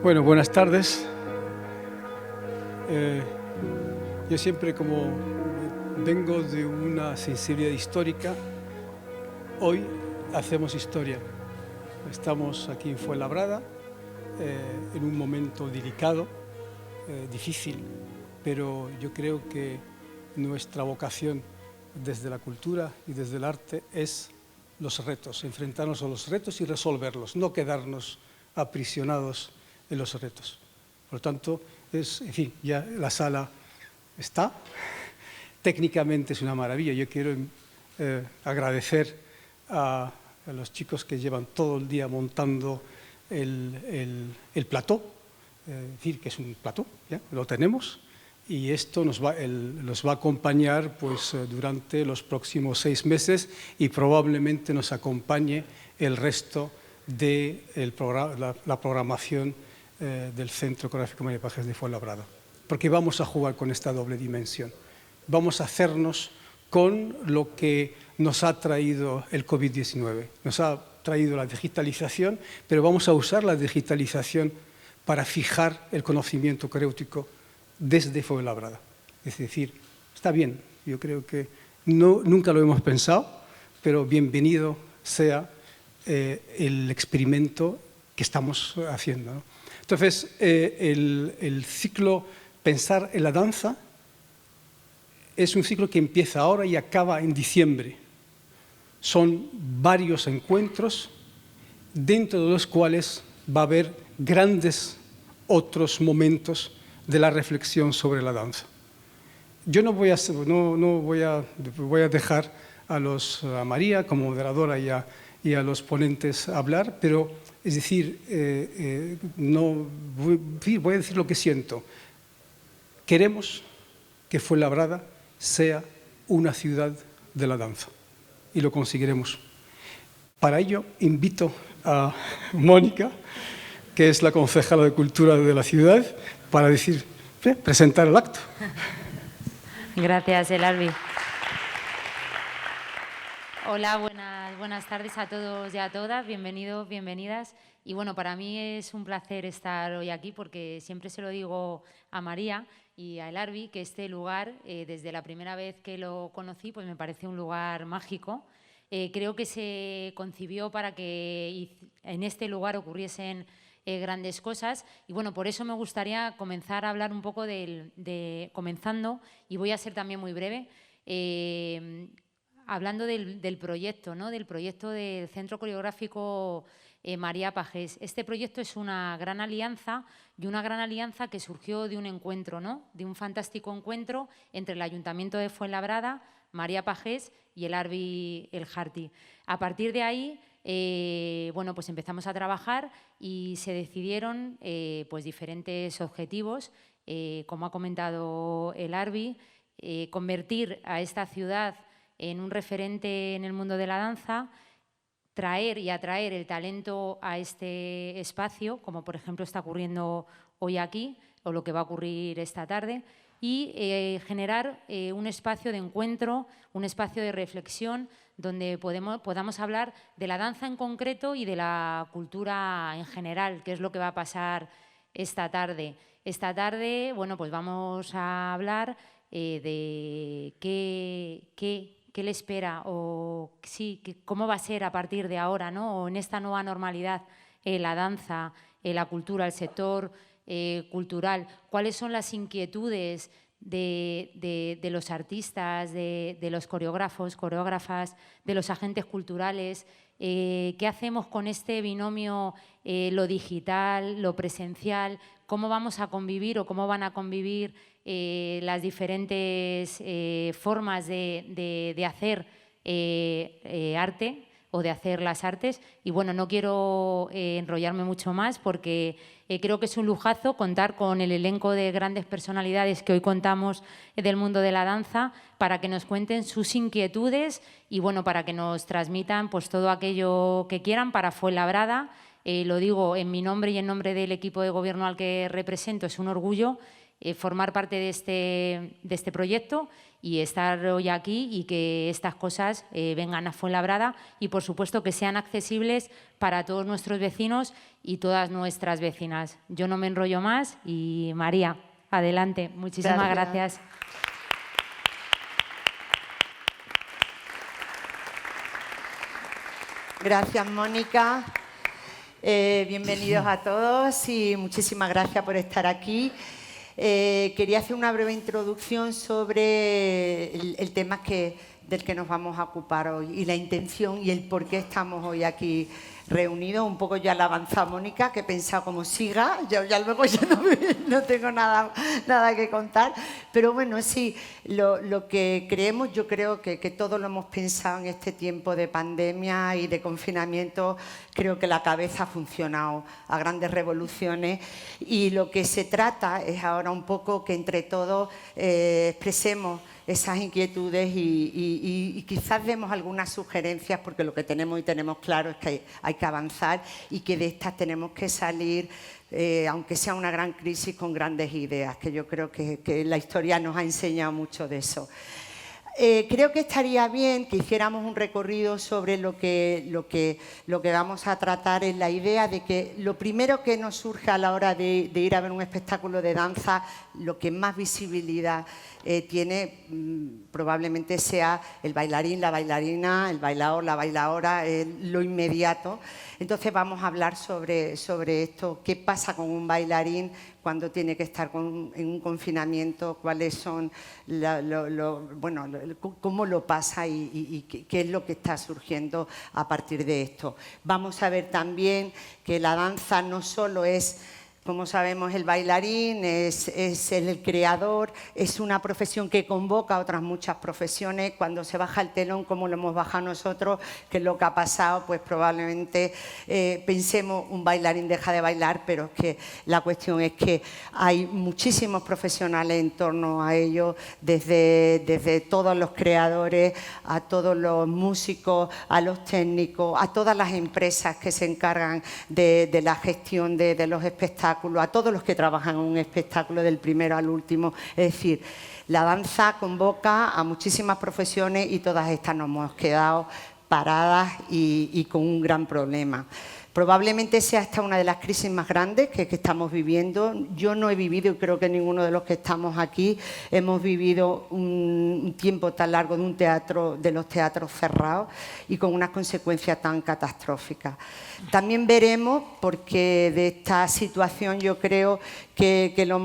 Bueno, buenas tardes. Yo siempre, como vengo de una sensibilidad histórica, hoy hacemos historia. Estamos aquí en Fuenlabrada, en un momento delicado, difícil, pero yo creo que nuestra vocación desde la cultura y desde el arte es los retos, enfrentarnos a los retos y resolverlos, no quedarnos aprisionados en los retos. Por lo tanto, en fin, ya la sala está. Técnicamente es una maravilla. Yo quiero agradecer a los chicos que llevan todo el día montando el plató, es decir, que es un plató, ya lo tenemos, y esto nos va a acompañar pues, durante los próximos 6 meses y probablemente nos acompañe el resto de la programación del Centro Coreográfico María Pajés de Fuenlabrada, porque vamos a jugar con esta doble dimensión. Vamos a hacernos con lo que nos ha traído el COVID-19. Nos ha traído la digitalización, pero vamos a usar la digitalización para fijar el conocimiento coreográfico desde Fuenlabrada. Es decir, está bien, yo creo que nunca lo hemos pensado, pero bienvenido sea el experimento que estamos haciendo, ¿no? Entonces, el ciclo Pensar en la danza es un ciclo que empieza ahora y acaba en diciembre. Son varios encuentros, dentro de los cuales va a haber grandes otros momentos de la reflexión sobre la danza. Yo voy a dejar a María como moderadora y a los ponentes hablar, pero es decir, voy a decir lo que siento. Queremos que Fuenlabrada sea una ciudad de la danza y lo conseguiremos. Para ello invito a Mónica, que es la concejala de Cultura de la ciudad, para presentar el acto. Gracias, Elarbi. Hola, buenas tardes a todos y a todas, bienvenidos, bienvenidas. Y bueno, para mí es un placer estar hoy aquí porque siempre se lo digo a María y a Elarbi que este lugar, desde la primera vez que lo conocí, pues me parece un lugar mágico. Creo que se concibió para que en este lugar ocurriesen grandes cosas y bueno, por eso me gustaría comenzar a hablar un poco comenzando, y voy a ser también muy breve, hablando del proyecto, ¿no? Del proyecto del Centro Coreográfico María Pajés. Este proyecto es una gran alianza que surgió de un encuentro, ¿no? De un fantástico encuentro entre el Ayuntamiento de Fuenlabrada, María Pajés y Elarbi El Jarti. A partir de ahí, bueno, pues empezamos a trabajar y se decidieron pues diferentes objetivos, como ha comentado Elarbi, convertir a esta ciudad en un referente en el mundo de la danza, traer y atraer el talento a este espacio, como por ejemplo está ocurriendo hoy aquí o lo que va a ocurrir esta tarde, y generar un espacio de encuentro, un espacio de reflexión donde podamos hablar de la danza en concreto y de la cultura en general, que es lo que va a pasar esta tarde. Esta tarde, bueno, pues vamos a hablar de qué le espera o sí, cómo va a ser a partir de ahora, ¿no? O en esta nueva normalidad, la danza, la cultura, el sector cultural, cuáles son las inquietudes de los artistas, de los coreógrafos, coreógrafas, de los agentes culturales, qué hacemos con este binomio, lo digital, lo presencial, cómo vamos a convivir o cómo van a convivir las diferentes formas de hacer arte o de hacer las artes. Y bueno, no quiero enrollarme mucho más porque creo que es un lujazo contar con el elenco de grandes personalidades que hoy contamos del mundo de la danza para que nos cuenten sus inquietudes y bueno, para que nos transmitan pues todo aquello que quieran para Fuenlabrada. Lo digo en mi nombre y en nombre del equipo de gobierno al que represento, es un orgullo formar parte de este proyecto y estar hoy aquí y que estas cosas vengan a Fuenlabrada y, por supuesto, que sean accesibles para todos nuestros vecinos y todas nuestras vecinas. Yo no me enrollo más y, María, adelante. Muchísimas gracias. Gracias, Mónica. Bienvenidos a todos y muchísimas gracias por estar aquí. Quería hacer una breve introducción sobre el tema del que nos vamos a ocupar hoy y la intención y el por qué estamos hoy aquí reunidos. Un poco ya la avanza Mónica, que he pensado como siga, ya luego ya no tengo nada que contar. Pero bueno, sí, lo que creemos, yo creo que todos lo hemos pensado en este tiempo de pandemia y de confinamiento. Creo que la cabeza ha funcionado a grandes revoluciones y lo que se trata es ahora un poco que entre todos expresemos esas inquietudes y quizás demos algunas sugerencias, porque lo que tenemos claro es que hay que avanzar y que de estas tenemos que salir, aunque sea una gran crisis, con grandes ideas, que yo creo que la historia nos ha enseñado mucho de eso. Creo que estaría bien que hiciéramos un recorrido sobre lo que vamos a tratar, en la idea de que lo primero que nos surge a la hora de ir a ver un espectáculo de danza, lo que más visibilidad tiene probablemente sea el bailarín, la bailarina, el bailador, la bailadora, lo inmediato. Entonces vamos a hablar sobre esto, qué pasa con un bailarín cuando tiene que estar en un confinamiento, cuáles son, cómo lo pasa y qué es lo que está surgiendo a partir de esto. Vamos a ver también que la danza no solo es, como sabemos, el bailarín, es el creador, es una profesión que convoca a otras muchas profesiones. Cuando se baja el telón, como lo hemos bajado nosotros, que es lo que ha pasado, pues probablemente pensemos un bailarín deja de bailar, pero es que la cuestión es que hay muchísimos profesionales en torno a ello, desde todos los creadores, a todos los músicos, a los técnicos, a todas las empresas que se encargan de la gestión de los espectáculos, a todos los que trabajan en un espectáculo, del primero al último. Es decir, la danza convoca a muchísimas profesiones y todas estas nos hemos quedado paradas y con un gran problema. Probablemente sea esta una de las crisis más grandes que estamos viviendo. Yo no he vivido, y creo que ninguno de los que estamos aquí hemos vivido un tiempo tan largo de los teatros cerrados y con unas consecuencias tan catastróficas. También veremos, porque de esta situación yo creo que lo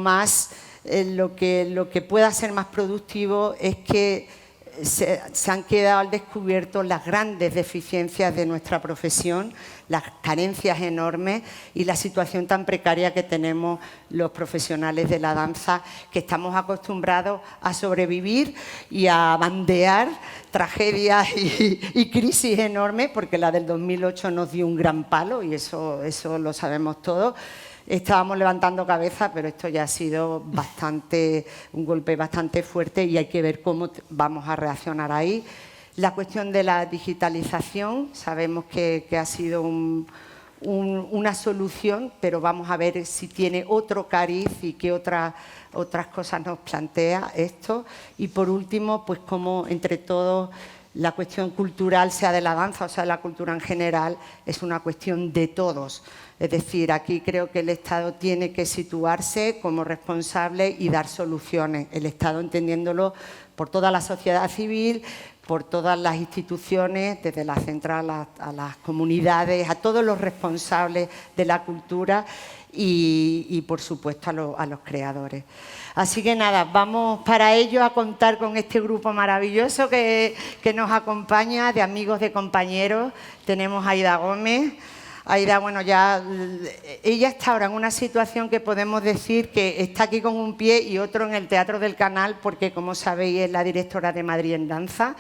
que pueda ser más productivo es que se han quedado al descubierto las grandes deficiencias de nuestra profesión, las carencias enormes y la situación tan precaria que tenemos los profesionales de la danza, que estamos acostumbrados a sobrevivir y a bandear tragedias y crisis enormes, porque la del 2008 nos dio un gran palo y eso lo sabemos todos. Estábamos levantando cabeza, pero esto ya ha sido un golpe bastante fuerte y hay que ver cómo vamos a reaccionar ahí. La cuestión de la digitalización, sabemos que ha sido una solución, pero vamos a ver si tiene otro cariz y qué otras cosas nos plantea esto. Y por último, pues cómo entre todos la cuestión cultural, sea de la danza o sea de la cultura en general, es una cuestión de todos. Es decir, aquí creo que el Estado tiene que situarse como responsable y dar soluciones. El Estado entendiéndolo por toda la sociedad civil, por todas las instituciones, desde la central a las comunidades, a todos los responsables de la cultura y por supuesto, a los creadores. Así que nada, vamos para ello a contar con este grupo maravilloso que nos acompaña, de amigos, de compañeros. Tenemos a Aida Gómez. Aida, bueno, ella está ahora en una situación que podemos decir que está aquí con un pie y otro en el Teatro del Canal, porque, como sabéis, es la directora de Madrid en Danza.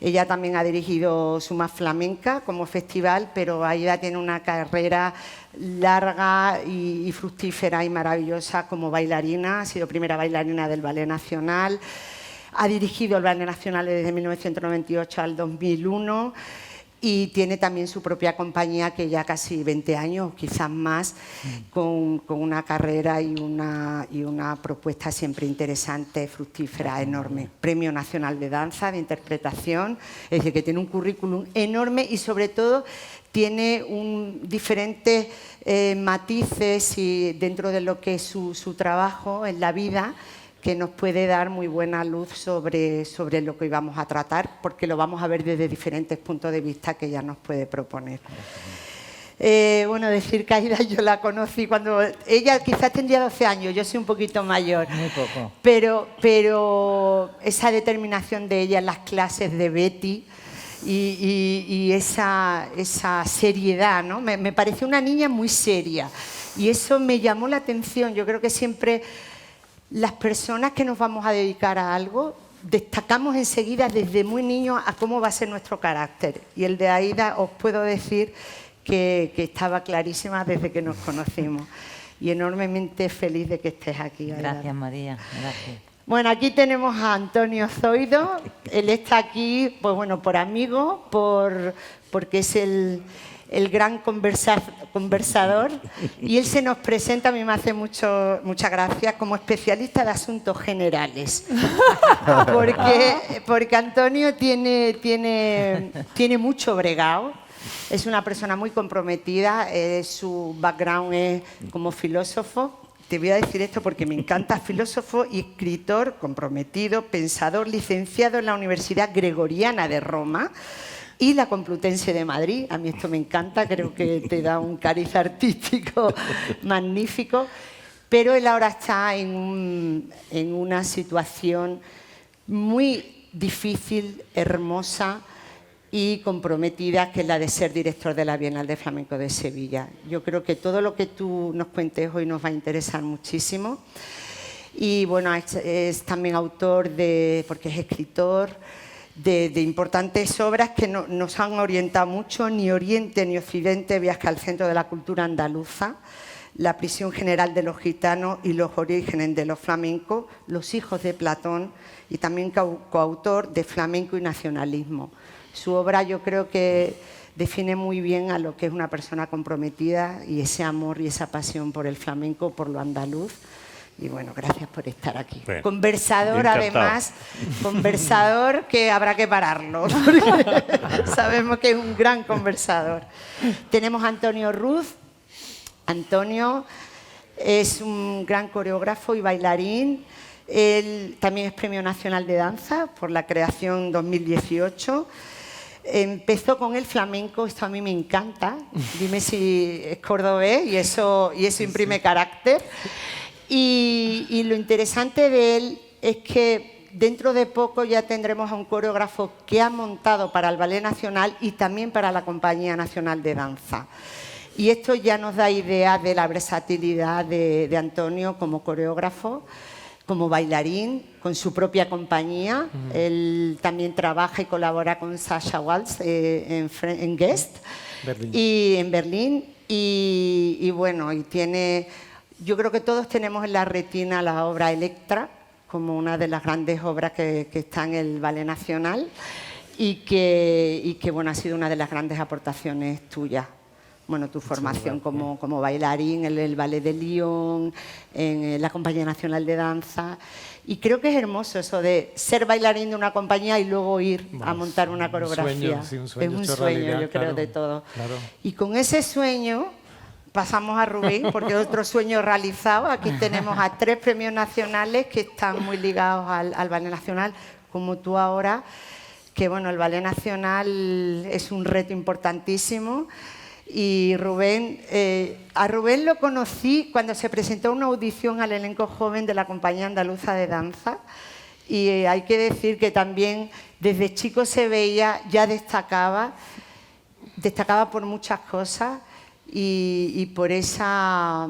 Ella también ha dirigido Suma Flamenca como festival, pero Aida tiene una carrera larga y fructífera y maravillosa como bailarina. Ha sido primera bailarina del Ballet Nacional. Ha dirigido el Ballet Nacional desde 1998 al 2001. y tiene también su propia compañía que ya casi 20 años, quizás más, con una carrera y una propuesta siempre interesante, fructífera, enorme. Premio Nacional de Danza, de Interpretación, es decir, que tiene un currículum enorme y sobre todo tiene diferentes matices y dentro de lo que es su trabajo en la vida, que nos puede dar muy buena luz sobre lo que hoy vamos a tratar, porque lo vamos a ver desde diferentes puntos de vista que ella nos puede proponer. Bueno, decir que Aida yo la conocí cuando ella quizás tendría 12 años, yo soy un poquito mayor. Muy poco. Pero esa determinación de ella en las clases de Betty y esa seriedad, ¿no? Me pareció una niña muy seria y eso me llamó la atención. Yo creo que siempre las personas que nos vamos a dedicar a algo destacamos enseguida desde muy niños a cómo va a ser nuestro carácter. Y el de Aida os puedo decir que estaba clarísima desde que nos conocimos. Y enormemente feliz de que estés aquí, Aida. Gracias, María. Gracias. Bueno, aquí tenemos a Antonio Zoido. Él está aquí, pues bueno, por amigo, porque es el gran conversador, y él se nos presenta, a mí me hace mucha gracia, como especialista de asuntos generales, porque Antonio tiene mucho bregado, es una persona muy comprometida, su background es como filósofo. Te voy a decir esto porque me encanta, filósofo y escritor comprometido, pensador, licenciado en la Universidad Gregoriana de Roma y la Complutense de Madrid. A mí esto me encanta, creo que te da un cariz artístico magnífico. Pero él ahora está en una situación muy difícil, hermosa y comprometida, que es la de ser director de la Bienal de Flamenco de Sevilla. Yo creo que todo lo que tú nos cuentes hoy nos va a interesar muchísimo. Y bueno, es también autor porque es escritor, de importantes obras que nos han orientado mucho, Ni Oriente ni Occidente, viaje al centro de la cultura andaluza, La prisión general de los gitanos y los orígenes de los flamencos, Los hijos de Platón, y también coautor de Flamenco y Nacionalismo. Su obra yo creo que define muy bien a lo que es una persona comprometida y ese amor y esa pasión por el flamenco, por lo andaluz. Y bueno, gracias por estar aquí. Bueno, conversador, encantado. además, conversador que habrá que pararlo, porque sabemos que es un gran conversador. Tenemos a Antonio Ruz. Antonio es un gran coreógrafo y bailarín. Él también es Premio Nacional de Danza por la creación 2018. Empezó con el flamenco, esto a mí me encanta. Dime si es cordobés y eso imprime carácter. Y lo interesante de él es que dentro de poco ya tendremos a un coreógrafo que ha montado para el Ballet Nacional y también para la Compañía Nacional de Danza. Y esto ya nos da idea de la versatilidad de Antonio como coreógrafo, como bailarín, con su propia compañía. Él también trabaja y colabora con Sasha Waltz en Guest y en Berlín. Y bueno, y tiene... Yo creo que todos tenemos en la retina la obra Electra, como una de las grandes obras que está en el Ballet Nacional y que bueno, ha sido una de las grandes aportaciones tuyas. Bueno, tu formación como bailarín en el Ballet de Lyon, en la Compañía Nacional de Danza. Y creo que es hermoso eso de ser bailarín de una compañía y luego ir a montar una coreografía. Un sueño, es un hecho sueño, realidad, yo creo, claro, de todo. claro. Y con ese sueño pasamos a Rubén, porque otro sueño realizado. Aquí tenemos a 3 premios nacionales que están muy ligados al Ballet Nacional, como tú ahora, que bueno, el Ballet Nacional es un reto importantísimo. Y Rubén, a Rubén lo conocí cuando se presentó una audición al elenco joven de la Compañía Andaluza de Danza, y hay que decir que también desde chico se veía, ya destacaba por muchas cosas y por esa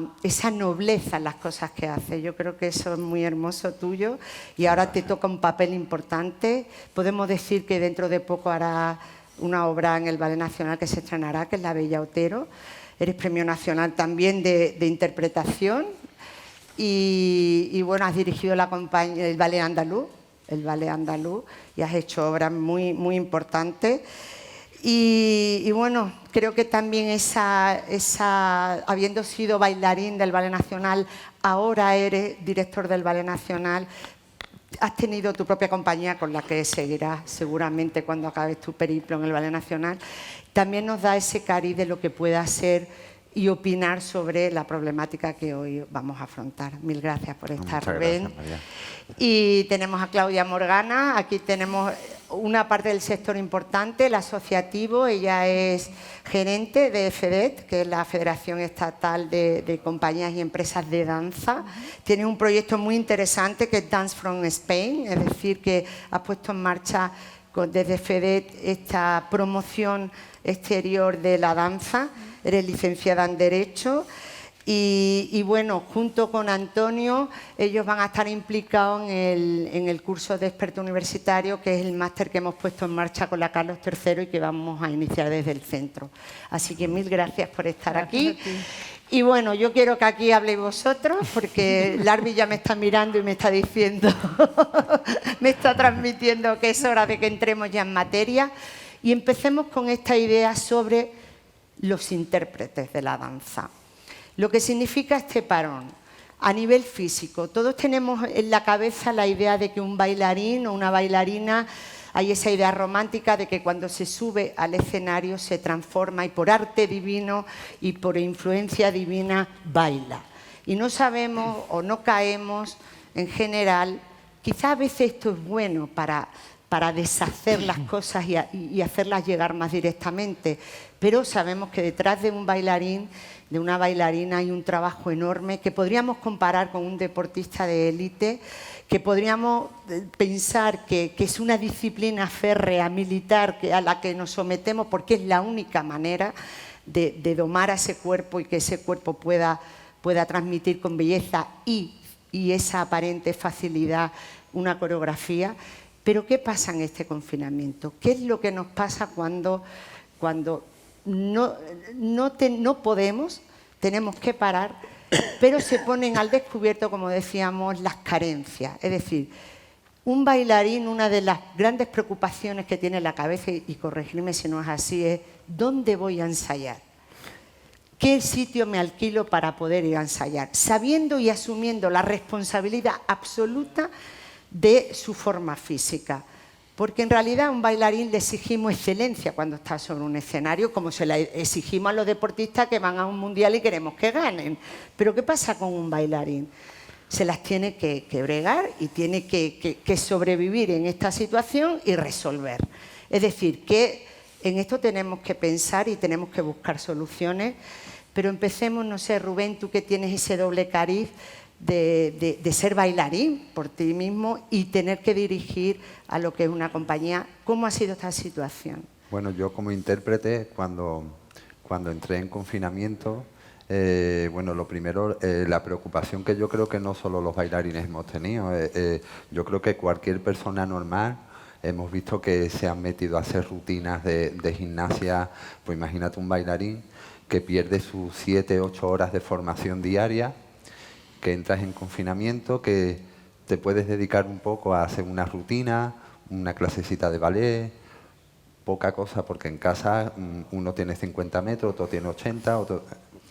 nobleza en las cosas que hace. Yo creo que eso es muy hermoso tuyo y ahora te toca un papel importante. Podemos decir que dentro de poco hará una obra en el Ballet Nacional que se estrenará, que es La Bella Otero. Eres Premio Nacional también de interpretación y bueno, has dirigido el Ballet Andaluz, y has hecho obras muy, muy importantes. Y bueno, creo que también habiendo sido bailarín del Ballet Nacional, ahora eres director del Ballet Nacional, has tenido tu propia compañía con la que seguirás seguramente cuando acabes tu periplo en el Ballet Nacional. También nos da ese cariz de lo que pueda ser y opinar sobre la problemática que hoy vamos a afrontar. Mil gracias por estar, Rubén. Gracias, María. Y tenemos a Claudia Morgana. Aquí tenemos una parte del sector importante, el asociativo. Ella es gerente de FEDET, que es la Federación Estatal de Compañías y Empresas de Danza. Tiene un proyecto muy interesante que es Dance from Spain, es decir, que ha puesto en marcha desde FEDET esta promoción exterior de la danza. Eres licenciada en Derecho y bueno, junto con Antonio, ellos van a estar implicados en el curso de experto universitario, que es el máster que hemos puesto en marcha con la Carlos III y que vamos a iniciar desde el centro. Así que mil gracias por estar aquí. Y bueno, yo quiero que aquí habléis vosotros, porque Larvi ya me está mirando y me está diciendo, me está transmitiendo que es hora de que entremos ya en materia. Y empecemos con esta idea sobre los intérpretes de la danza. Lo que significa este parón a nivel físico. Todos tenemos en la cabeza la idea de que un bailarín o una bailarina, hay esa idea romántica de que cuando se sube al escenario se transforma y por arte divino y por influencia divina baila. Y no sabemos o no caemos en general, quizá a veces esto es bueno para deshacer las cosas y hacerlas llegar más directamente, pero sabemos que detrás de un bailarín, de una bailarina, hay un trabajo enorme que podríamos comparar con un deportista de élite, que podríamos pensar que es una disciplina férrea, militar, a la que nos sometemos porque es la única manera de domar a ese cuerpo y que ese cuerpo pueda transmitir con belleza y esa aparente facilidad una coreografía. Pero ¿qué pasa en este confinamiento? ¿Qué es lo que nos pasa cuando no podemos, tenemos que parar, pero se ponen al descubierto, como decíamos, las carencias? Es decir, un bailarín, una de las grandes preocupaciones que tiene en la cabeza, y corregirme si no es así, es ¿dónde voy a ensayar? ¿Qué sitio me alquilo para poder ir a ensayar? Sabiendo y asumiendo la responsabilidad absoluta de su forma física. Porque en realidad a un bailarín le exigimos excelencia cuando está sobre un escenario, como se la exigimos a los deportistas que van a un mundial y queremos que ganen. Pero ¿qué pasa con un bailarín? Se las tiene que bregar y tiene que sobrevivir en esta situación y resolver. Es decir, que en esto tenemos que pensar y tenemos que buscar soluciones. Pero empecemos, no sé, Rubén, tú que tienes ese doble cariz de ser bailarín por ti mismo y tener que dirigir a lo que es una compañía. ¿Cómo ha sido esta situación? Bueno, yo como intérprete, cuando entré en confinamiento, bueno, lo primero, la preocupación que yo creo que no solo los bailarines hemos tenido, yo creo que cualquier persona normal hemos visto que se han metido a hacer rutinas de gimnasia. Pues imagínate un bailarín que pierde sus 7, 8 horas de formación diaria, que entras en confinamiento, que te puedes dedicar un poco a hacer una rutina, una clasecita de ballet, poca cosa, porque en casa uno tiene 50 metros, otro tiene 80, otro,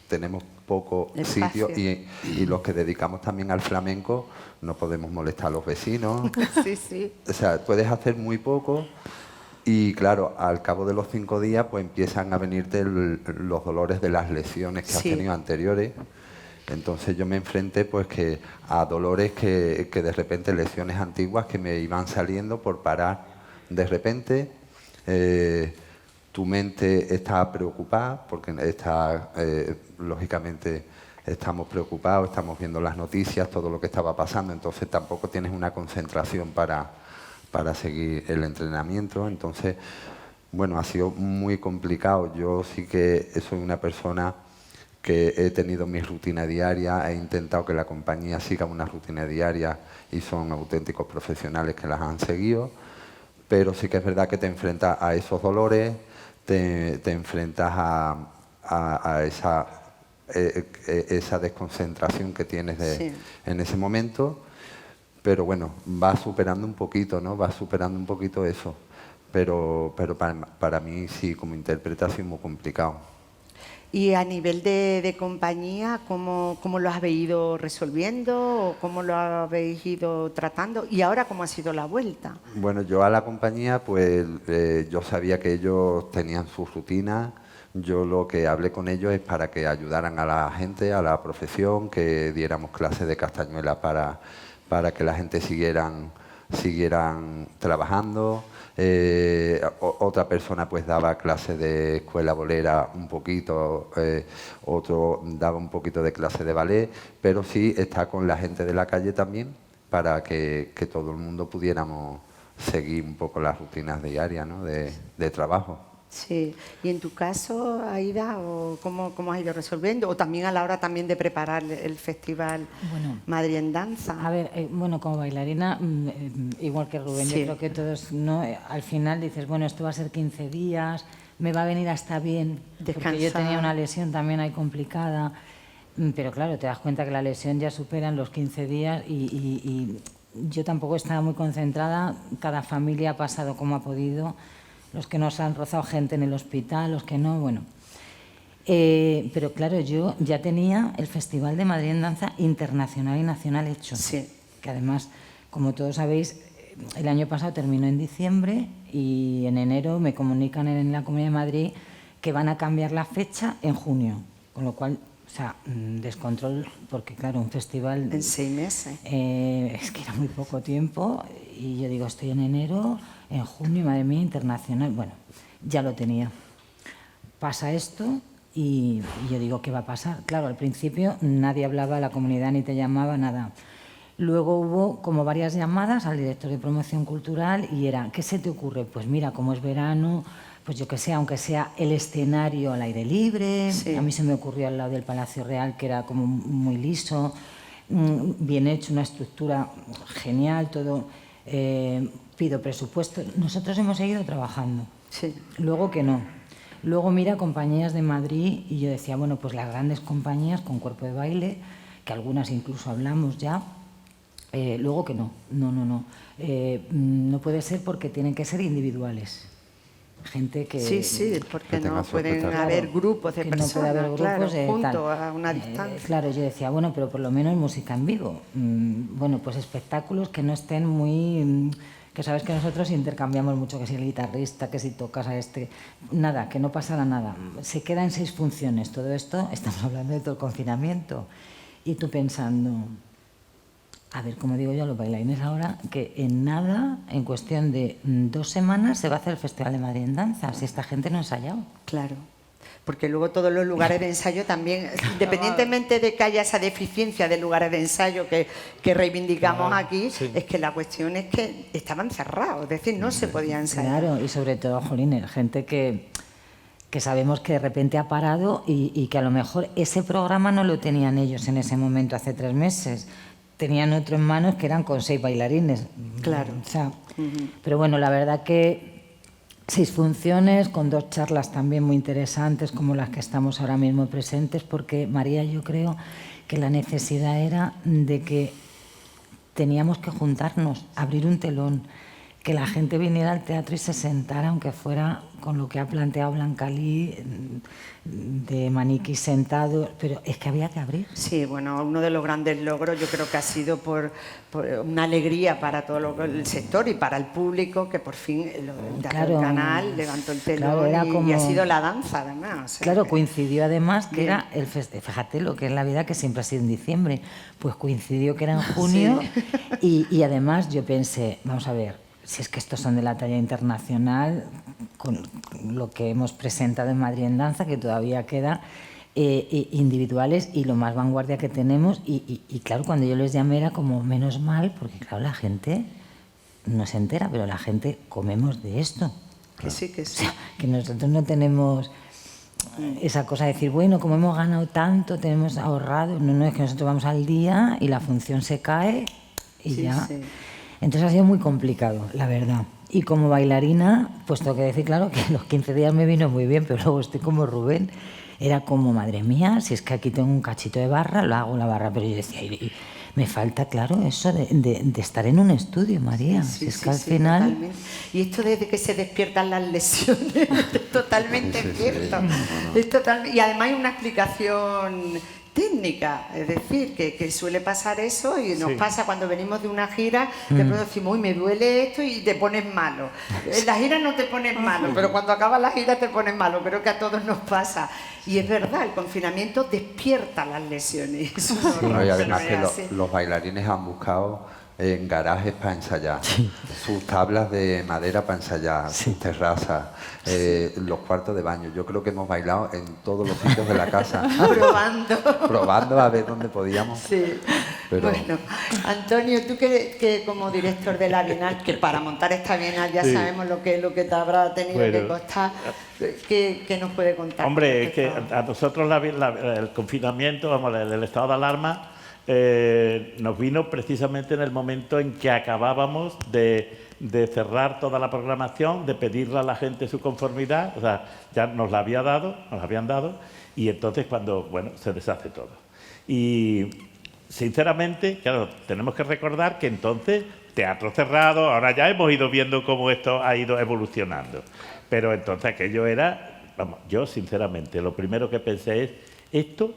tenemos poco sitio y los que dedicamos también al flamenco no podemos molestar a los vecinos. Sí, sí. O sea, puedes hacer muy poco y claro, al cabo de los 5 días pues empiezan a venirte los dolores de las lesiones que has tenido anteriores. Entonces yo me enfrenté pues a dolores que de repente, lesiones antiguas que me iban saliendo por parar de repente. Tu mente está preocupada porque lógicamente estamos preocupados, estamos viendo las noticias, todo lo que estaba pasando, entonces tampoco tienes una concentración para seguir el entrenamiento. Entonces, bueno, ha sido muy complicado. Yo sí que soy una persona que he tenido mi rutina diaria, he intentado que la compañía siga una rutina diaria y son auténticos profesionales que las han seguido, pero sí que es verdad que te enfrentas a esos dolores, te enfrentas a esa desconcentración que tienes en ese momento, pero bueno, vas superando un poquito, ¿no? Vas superando un poquito eso. pero para mí sí, como intérprete ha sido muy complicado. Y a nivel de compañía, ¿cómo lo habéis ido resolviendo o cómo lo habéis ido tratando? ¿Y ahora cómo ha sido la vuelta? Bueno, yo a la compañía, pues yo sabía que ellos tenían sus rutinas. Yo lo que hablé con ellos es para que ayudaran a la gente, a la profesión, que diéramos clases de castañuela para que la gente siguieran trabajando. Otra persona pues daba clases de escuela bolera un poquito, otro daba un poquito de clase de ballet, pero sí está con la gente de la calle también para que todo el mundo pudiéramos seguir un poco las rutinas diarias, ¿no? de trabajo. Sí. ¿Y en tu caso, Aida, o cómo has ido resolviendo? O también a la hora también de preparar el festival Madrid en Danza. A ver, bueno, como bailarina, igual que Rubén, Sí. yo creo que todos, ¿no? Al final dices, bueno, esto va a ser 15 días, me va a venir hasta bien, porque yo tenía una lesión también ahí complicada, pero claro, te das cuenta que la lesión ya supera los 15 días y yo tampoco estaba muy concentrada, cada familia ha pasado como ha podido, los que nos han rozado gente en el hospital, los que no, bueno. Pero claro, yo ya tenía el Festival de Madrid en Danza internacional y nacional hecho. Sí. Que además, como todos sabéis, el año pasado terminó en diciembre y en enero me comunican en la Comunidad de Madrid que van a cambiar la fecha en junio. Con lo cual, o sea, descontrol, porque claro, un festival... En 6 meses. Es que era muy poco tiempo y yo digo, estoy en enero, en junio, madre mía, internacional. Bueno, ya lo tenía. Pasa esto y yo digo, ¿qué va a pasar? Claro, al principio nadie hablaba, la comunidad ni te llamaba, nada. Luego hubo como varias llamadas al director de promoción cultural y era, ¿qué se te ocurre? Pues mira, como es verano, pues yo que sé, aunque sea el escenario al aire libre, sí. A mí se me ocurrió al lado del Palacio Real, que era como muy liso, bien hecho, una estructura genial, todo, pido presupuesto. Nosotros hemos seguido trabajando. Sí. Luego que no. Luego mira compañías de Madrid y yo decía, bueno, pues las grandes compañías con cuerpo de baile, que algunas incluso hablamos ya, luego que no, no puede ser porque tienen que ser individuales. Gente que... Sí, porque que no pueden haber grupos de que personas, no puede haber grupos claro, juntos tal. a una distancia. Claro, yo decía, bueno, pero por lo menos música en vivo. Bueno, pues espectáculos que no estén muy... que sabes que nosotros intercambiamos mucho, que si el guitarrista, que si tocas a este... Nada, que no pasara nada. Se queda en 6 funciones. Todo esto, estamos hablando de todo el confinamiento. Y tú pensando... A ver, como digo yo a los bailarines ahora, que en nada, en cuestión de 2 semanas, se va a hacer el Festival de Madrid en Danza, si esta gente no ha ensayado. Claro, porque luego todos los lugares de ensayo también, independientemente de que haya esa deficiencia de lugares de ensayo que reivindicamos aquí, es que la cuestión es que estaban cerrados, es decir, no se podía ensayar. Claro, y sobre todo, jolines, gente que sabemos que de repente ha parado y que a lo mejor ese programa no lo tenían ellos en ese momento, hace 3 meses. Tenían otro en manos que eran con 6 bailarines. Claro. O sea, pero bueno, la verdad que 6 funciones con 2 charlas también muy interesantes como las que estamos ahora mismo presentes, porque María, yo creo que la necesidad era de que teníamos que juntarnos, abrir un telón, que la gente viniera al teatro y se sentara, aunque fuera con lo que ha planteado Blancalí, de maniquí sentado, pero es que había que abrir. Sí, bueno, uno de los grandes logros yo creo que ha sido por una alegría para todo el sector y para el público, que por fin el Teatro del Canal levantó el telón, y ha sido la danza además. O sea, claro, coincidió además que era el festival, fíjate lo que es la vida, que siempre ha sido en diciembre, pues coincidió que era en junio y además yo pensé, vamos a ver, si es que estos son de la talla internacional, con lo que hemos presentado en Madrid en Danza, que todavía queda, individuales y lo más vanguardia que tenemos. Y claro, cuando yo les llamé era como menos mal, porque claro, la gente no se entera, pero la gente comemos de esto. Que sí, que sí. O sea, que nosotros no tenemos esa cosa de decir, bueno, como hemos ganado tanto, tenemos ahorrado. No, es que nosotros vamos al día y la función se cae y ya... Sí. Entonces ha sido muy complicado, la verdad. Y como bailarina, pues tengo que decir, claro, que los 15 días me vino muy bien, pero luego estoy como Rubén. Era como, madre mía, si es que aquí tengo un cachito de barra, lo hago la barra. Pero yo decía, Me falta, claro, eso de estar en un estudio, María. Sí, es que al final... Totalmente. Y esto desde que se despiertan las lesiones, es totalmente cierto. Es y además hay una explicación técnica, es decir, que suele pasar eso y nos pasa cuando venimos de una gira, de pronto decimos, uy, me duele esto y te pones malo. En la gira no te pones malo, pero cuando acaba la gira te pones malo, creo que a todos nos pasa. Y es verdad, el confinamiento despierta las lesiones. Eso y además que los bailarines han buscado en garajes para ensayar, sus tablas de madera para ensayar, sus terrazas, los cuartos de baño. Yo creo que hemos bailado en todos los sitios de la casa. Probando a ver dónde podíamos. Sí. Pero... Bueno, Antonio, tú que como director de la Bienal, que para montar esta Bienal ya sabemos lo que te habrá tenido que costar, ¿qué nos puede contar? Hombre, es que a nosotros el confinamiento, vamos, el estado de alarma, nos vino precisamente en el momento en que acabábamos de cerrar toda la programación, de pedirle a la gente su conformidad, o sea, ya nos la habían dado, y entonces cuando, bueno, se deshace todo. Y sinceramente, claro, tenemos que recordar que entonces teatro cerrado, ahora ya hemos ido viendo cómo esto ha ido evolucionando, pero entonces aquello era, vamos, yo sinceramente, lo primero que pensé es, esto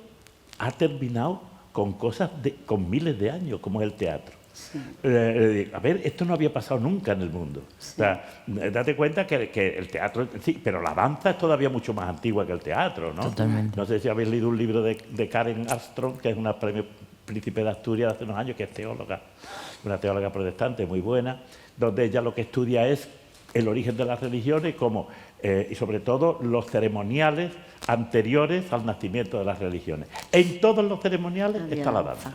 ha terminado con cosas con miles de años, como es el teatro. Sí. A ver, esto no había pasado nunca en el mundo. Sí. O sea, date cuenta que el teatro, sí, pero la danza es todavía mucho más antigua que el teatro, ¿no? Totalmente. No sé si habéis leído un libro de Karen Armstrong, que es una premio Príncipe de Asturias hace unos años, que es teóloga, una teóloga protestante muy buena, donde ella lo que estudia es el origen de las religiones y sobre todo los ceremoniales anteriores al nacimiento de las religiones. En todos los ceremoniales está la danza.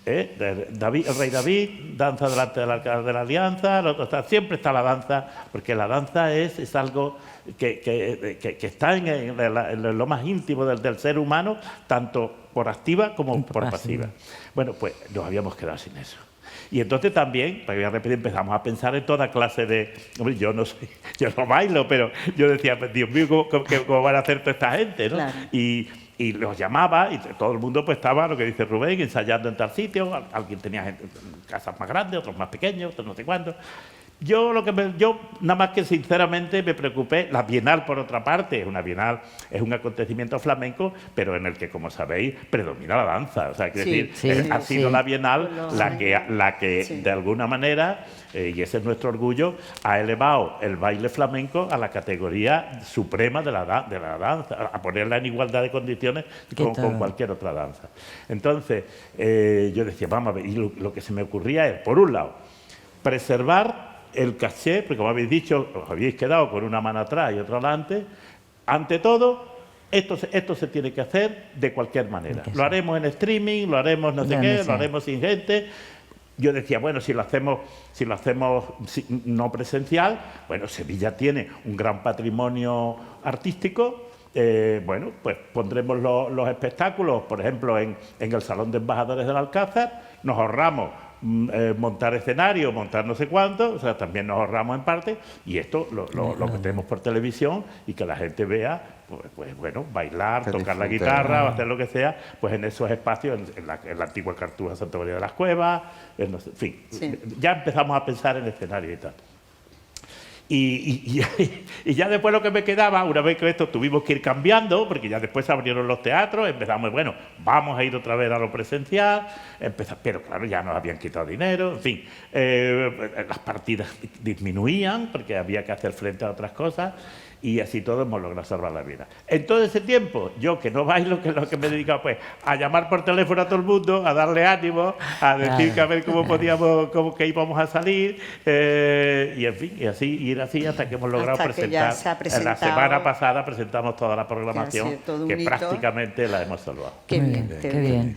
El rey David danza delante del altar de la alianza, siempre está la danza, porque la danza es algo que está en lo más íntimo del ser humano, tanto por activa como por pasiva. Bueno, pues nos habíamos quedado sin eso. Y entonces también, de repente empezamos a pensar en toda clase de... Hombre, yo no bailo, pero yo decía, Dios mío, ¿cómo van a hacer toda esta gente, ¿no? Claro. Y los llamaba y todo el mundo pues estaba, lo que dice Rubén, ensayando en tal sitio. Alguien tenía casas más grandes, otros más pequeños, otros no sé cuántos. Yo nada más que sinceramente me preocupé. La Bienal, por otra parte, es un acontecimiento flamenco, pero en el que, como sabéis, predomina la danza. O sea, ha sido la Bienal la que de alguna manera, y ese es nuestro orgullo, ha elevado el baile flamenco a la categoría suprema de la danza, a ponerla en igualdad de condiciones con cualquier otra danza. Entonces, yo decía, vamos a ver, y lo que se me ocurría es, por un lado, preservar el caché, porque como habéis dicho, os habéis quedado con una mano atrás y otra adelante. Ante todo, esto se tiene que hacer de cualquier manera. Lo haremos en streaming, lo haremos no sé qué, lo haremos sin gente. Yo decía, bueno, si lo hacemos no presencial, bueno, Sevilla tiene un gran patrimonio artístico. Bueno, pues pondremos los espectáculos, por ejemplo, en el Salón de Embajadores del Alcázar, nos ahorramos montar escenario, montar no sé cuánto, o sea, también nos ahorramos en parte, y esto lo metemos por televisión y que la gente vea, pues bueno, bailar, tocar la guitarra, o hacer lo que sea, pues en esos espacios, en la antigua Cartuja Santa María de las Cuevas, en fin, ya empezamos a pensar en escenario y tal. Y ya después lo que me quedaba, una vez que esto tuvimos que ir cambiando, porque ya después se abrieron los teatros, empezamos, bueno, vamos a ir otra vez a lo presencial, pero claro, ya nos habían quitado dinero, en fin, las partidas disminuían porque había que hacer frente a otras cosas, y así todo hemos logrado salvar la vida. En todo ese tiempo, yo que no bailo, que es lo que me he dedicado pues a llamar por teléfono a todo el mundo, a darle ánimo, a decir que a ver cómo podíamos, que íbamos a salir, y en fin, y así ir así hasta que hemos logrado presentar. La semana pasada presentamos toda la programación, que prácticamente la hemos salvado. Qué bien, qué bien.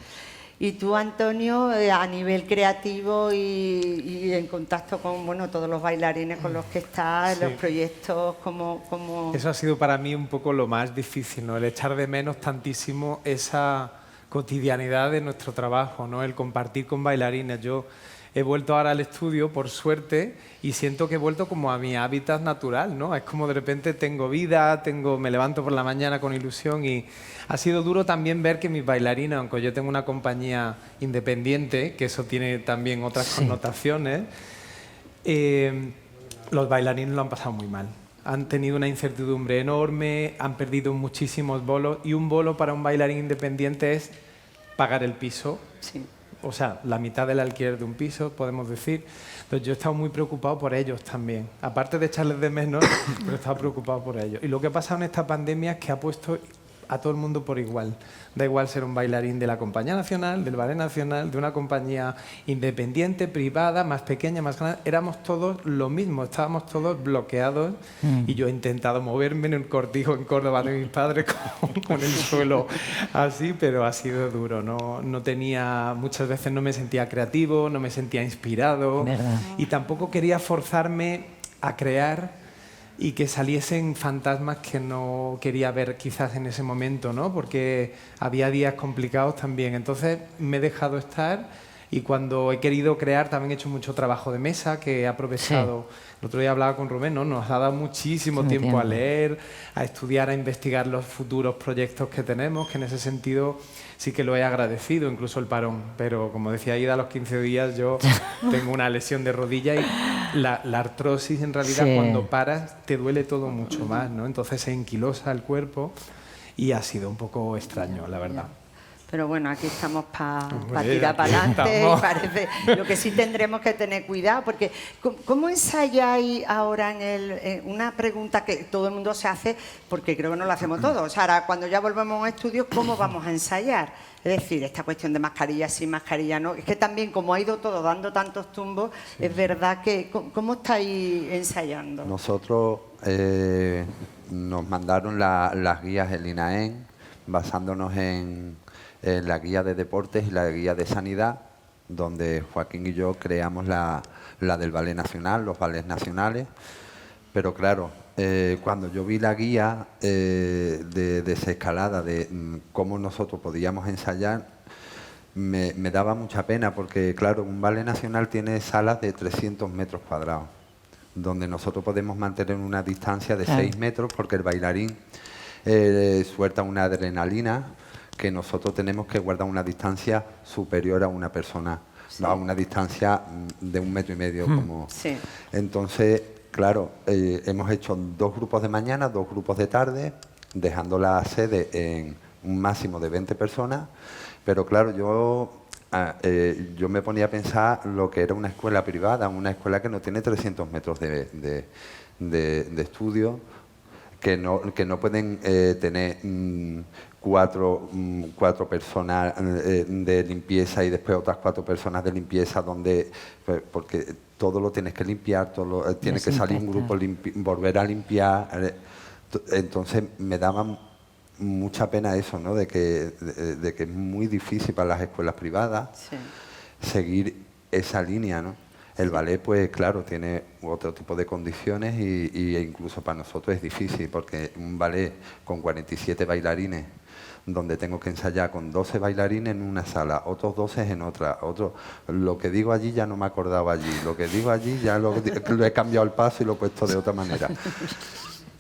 Y tú, Antonio, a nivel creativo y en contacto con todos los bailarines con los que estás, los proyectos, ¿cómo...? Eso ha sido para mí un poco lo más difícil, ¿no? El echar de menos tantísimo esa cotidianidad de nuestro trabajo, ¿no? El compartir con bailarines. Yo he vuelto ahora al estudio, por suerte, y siento que he vuelto como a mi hábitat natural, ¿no? Es como de repente tengo vida, me levanto por la mañana con ilusión, y ha sido duro también ver que mis bailarines, aunque yo tengo una compañía independiente, que eso tiene también otras connotaciones, los bailarines lo han pasado muy mal. Han tenido una incertidumbre enorme, han perdido muchísimos bolos, y un bolo para un bailarín independiente es pagar el piso. Sí. O sea, la mitad del alquiler de un piso, podemos decir. Entonces, yo he estado muy preocupado por ellos también. Aparte de echarles de menos, pero he estado preocupado por ellos. Y lo que ha pasado en esta pandemia es que ha puesto a todo el mundo por igual. Da igual ser un bailarín de la Compañía Nacional, del Ballet Nacional, de una compañía independiente, privada, más pequeña, más grande. Éramos todos lo mismo, estábamos todos bloqueados. Y yo he intentado moverme en un cortijo en Córdoba de mis padres con el suelo así, pero ha sido duro. No tenía, muchas veces no me sentía creativo, no me sentía inspirado. ¿Verdad? Y tampoco quería forzarme a crear y que saliesen fantasmas que no quería ver quizás en ese momento, ¿no? Porque había días complicados también. Entonces me he dejado estar, y cuando he querido crear también he hecho mucho trabajo de mesa, que he aprovechado. Sí. El otro día hablaba con Rubén, ¿no? Nos ha dado muchísimo tiempo a leer, a estudiar, a investigar los futuros proyectos que tenemos, que en ese sentido sí que lo he agradecido, incluso el parón. Pero como decía Aida, a los 15 días yo tengo una lesión de rodilla, y la artrosis en realidad cuando paras te duele todo mucho más, ¿no? Entonces se enquilosa el cuerpo y ha sido un poco extraño, la verdad. Pero bueno, aquí estamos para tirar para adelante, y parece. Lo que sí tendremos que tener cuidado, porque ¿cómo ensayáis ahora una pregunta que todo el mundo se hace, porque creo que no lo hacemos todos? O sea, ahora cuando ya volvemos a un estudio, ¿cómo vamos a ensayar? Es decir, esta cuestión de mascarilla sí, mascarilla no. Es que también, como ha ido todo dando tantos tumbos, es verdad que... ¿Cómo estáis ensayando? Nosotros nos mandaron las guías del INAEM, basándonos en la guía de deportes y la guía de sanidad, donde Joaquín y yo creamos la del Ballet Nacional, los ballets nacionales. Pero claro, cuando yo vi la guía de desescalada, de cómo nosotros podíamos ensayar, me daba mucha pena, porque claro, un ballet nacional tiene salas de 300 metros cuadrados, donde nosotros podemos mantener una distancia de 6 metros, porque el bailarín suelta una adrenalina, que nosotros tenemos que guardar una distancia superior a una persona, a una distancia de 1,5 metros. Como. Sí. Entonces, claro, hemos hecho 2 grupos de mañana, 2 grupos de tarde, dejando la sede en un máximo de 20 personas, pero claro, yo me ponía a pensar lo que era una escuela privada, una escuela que no tiene 300 metros de estudio, que no pueden tener 4 personas de limpieza y después otras 4 personas de limpieza, porque todo lo tienes que limpiar, tiene que salir un grupo, volver a limpiar. Entonces me daba mucha pena eso, ¿no? de que es muy difícil para las escuelas privadas seguir esa línea, ¿no? El ballet, pues claro, tiene otro tipo de condiciones y incluso para nosotros es difícil, porque un ballet con 47 bailarines, donde tengo que ensayar con 12 bailarines en una sala, otros 12 en otra, lo que digo allí ya no me acordaba allí, lo que digo allí ya lo he cambiado el paso y lo he puesto de otra manera.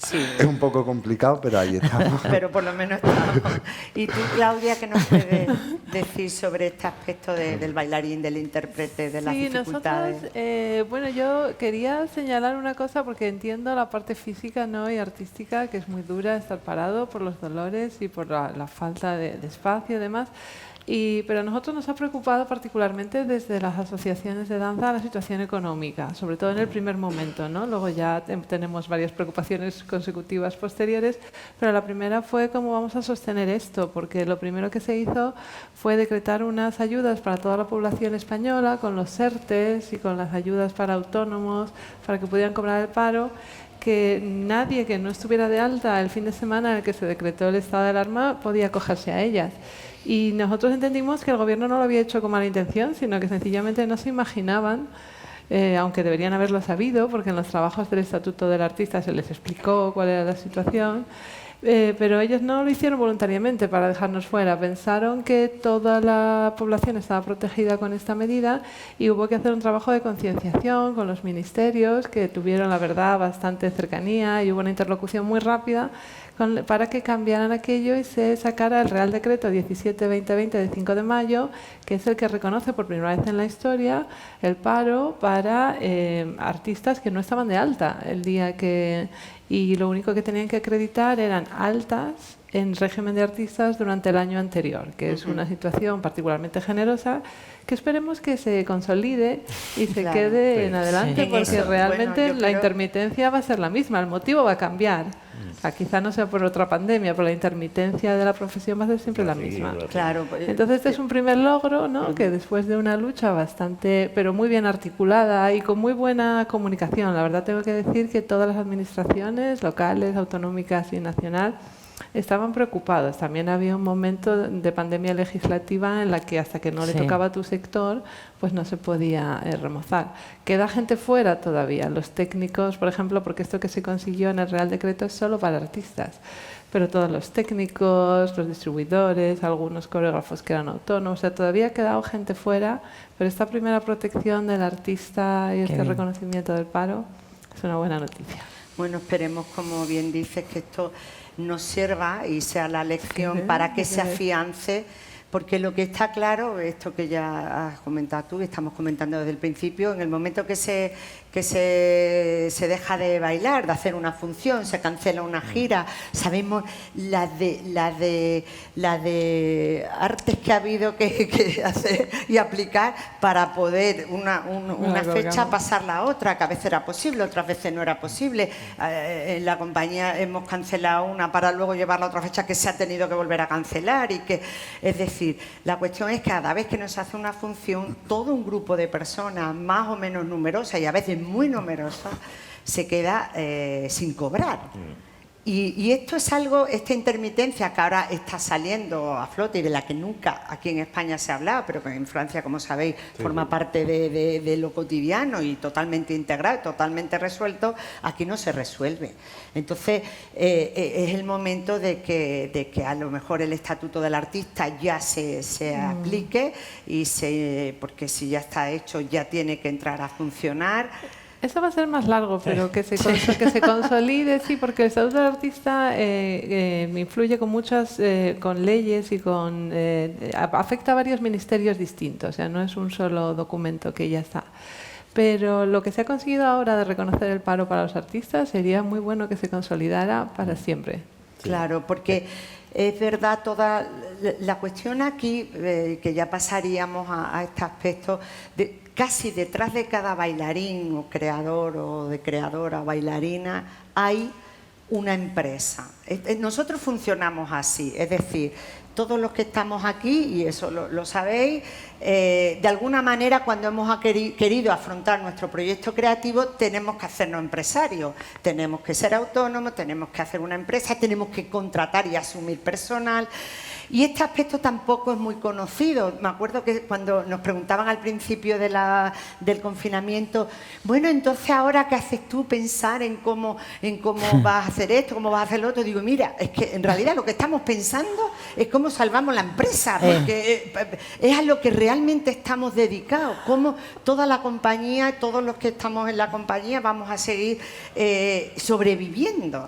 Sí. Es un poco complicado, pero ahí estamos. Pero por lo menos estamos. Y tú, Claudia, ¿qué nos puedes decir sobre este aspecto del bailarín, del intérprete, de las dificultades? Nosotros, bueno, yo quería señalar una cosa, porque entiendo la parte física, ¿no?, y artística, que es muy dura estar parado por los dolores y por la falta de espacio y demás. Pero a nosotros nos ha preocupado particularmente desde las asociaciones de danza la situación económica, sobre todo en el primer momento, ¿no? Luego ya tenemos varias preocupaciones consecutivas posteriores, pero la primera fue cómo vamos a sostener esto, porque lo primero que se hizo fue decretar unas ayudas para toda la población española, con los ERTEs y con las ayudas para autónomos, para que pudieran cobrar el paro, que nadie que no estuviera de alta el fin de semana en el que se decretó el estado de alarma podía acogerse a ellas. Y nosotros entendimos que el Gobierno no lo había hecho con mala intención, sino que sencillamente no se imaginaban, aunque deberían haberlo sabido, porque en los trabajos del Estatuto del Artista se les explicó cuál era la situación, Pero ellos no lo hicieron voluntariamente para dejarnos fuera. Pensaron que toda la población estaba protegida con esta medida y hubo que hacer un trabajo de concienciación con los ministerios que tuvieron, la verdad, bastante cercanía y hubo una interlocución muy rápida para que cambiaran aquello y se sacara el Real Decreto 17-2020 de 5 de mayo, que es el que reconoce por primera vez en la historia el paro para artistas que no estaban de alta el día que... Y lo único que tenían que acreditar eran altas en régimen de artistas durante el año anterior, que es una situación particularmente generosa que esperemos que se consolide y se quede en adelante, porque realmente la intermitencia va a ser la misma, el motivo va a cambiar. Quizá no sea por otra pandemia, pero la intermitencia de la profesión va a ser siempre la misma. Entonces este es un primer logro, ¿no? Que después de una lucha bastante, pero muy bien articulada y con muy buena comunicación, la verdad tengo que decir que todas las administraciones locales, autonómicas y nacional estaban preocupados. También había un momento de pandemia legislativa en la que hasta que no le tocaba a tu sector, pues no se podía remozar. Queda gente fuera todavía, los técnicos, por ejemplo, porque esto que se consiguió en el Real Decreto es solo para artistas, pero todos los técnicos, los distribuidores, algunos coreógrafos que eran autónomos, o sea, todavía ha quedado gente fuera, pero esta primera protección del artista y este reconocimiento del paro es una buena noticia. Bueno, esperemos, como bien dices, que esto nos sirva y sea la lección para que se afiance, porque lo que está claro, esto que ya has comentado tú, que estamos comentando desde el principio, en el momento que se deja de bailar, de hacer una función, se cancela una gira, sabemos la de artes que ha habido que hacer y aplicar para poder una fecha pasarla a otra, que a veces era posible, otras veces no era posible. En la compañía hemos cancelado una para luego llevarla a otra fecha que se ha tenido que volver a cancelar. Es decir, la cuestión es que cada vez que nos hace una función, todo un grupo de personas más o menos numerosas y a veces muy numerosa, se queda sin cobrar. Y esto es algo, esta intermitencia que ahora está saliendo a flote y de la que nunca aquí en España se ha hablado, pero que en Francia, como sabéis, forma parte de lo cotidiano y totalmente integrado, totalmente resuelto, aquí no se resuelve. Entonces, es el momento de que a lo mejor el estatuto del artista ya se aplique, porque si ya está hecho, ya tiene que entrar a funcionar. Eso va a ser más largo, pero que se consolide, sí, porque el Estatuto del Artista influye con muchas con leyes y afecta a varios ministerios distintos, o sea, no es un solo documento que ya está. Pero lo que se ha conseguido ahora de reconocer el paro para los artistas sería muy bueno que se consolidara para siempre. Claro, porque es verdad toda la cuestión aquí, que ya pasaríamos a este aspecto, casi detrás de cada bailarín o creador o de creadora o bailarina hay una empresa. Nosotros funcionamos así, es decir, todos los que estamos aquí, y eso lo sabéis, de alguna manera cuando hemos querido afrontar nuestro proyecto creativo tenemos que hacernos empresarios, tenemos que ser autónomos, tenemos que hacer una empresa, tenemos que contratar y asumir personal. Y este aspecto tampoco es muy conocido. Me acuerdo que cuando nos preguntaban al principio del confinamiento, bueno, entonces ahora ¿qué haces tú? Pensar en cómo vas a hacer esto, cómo vas a hacer lo otro. Digo, mira, es que en realidad lo que estamos pensando es cómo salvamos la empresa, porque es a lo que realmente estamos dedicados, cómo toda la compañía, todos los que estamos en la compañía vamos a seguir sobreviviendo.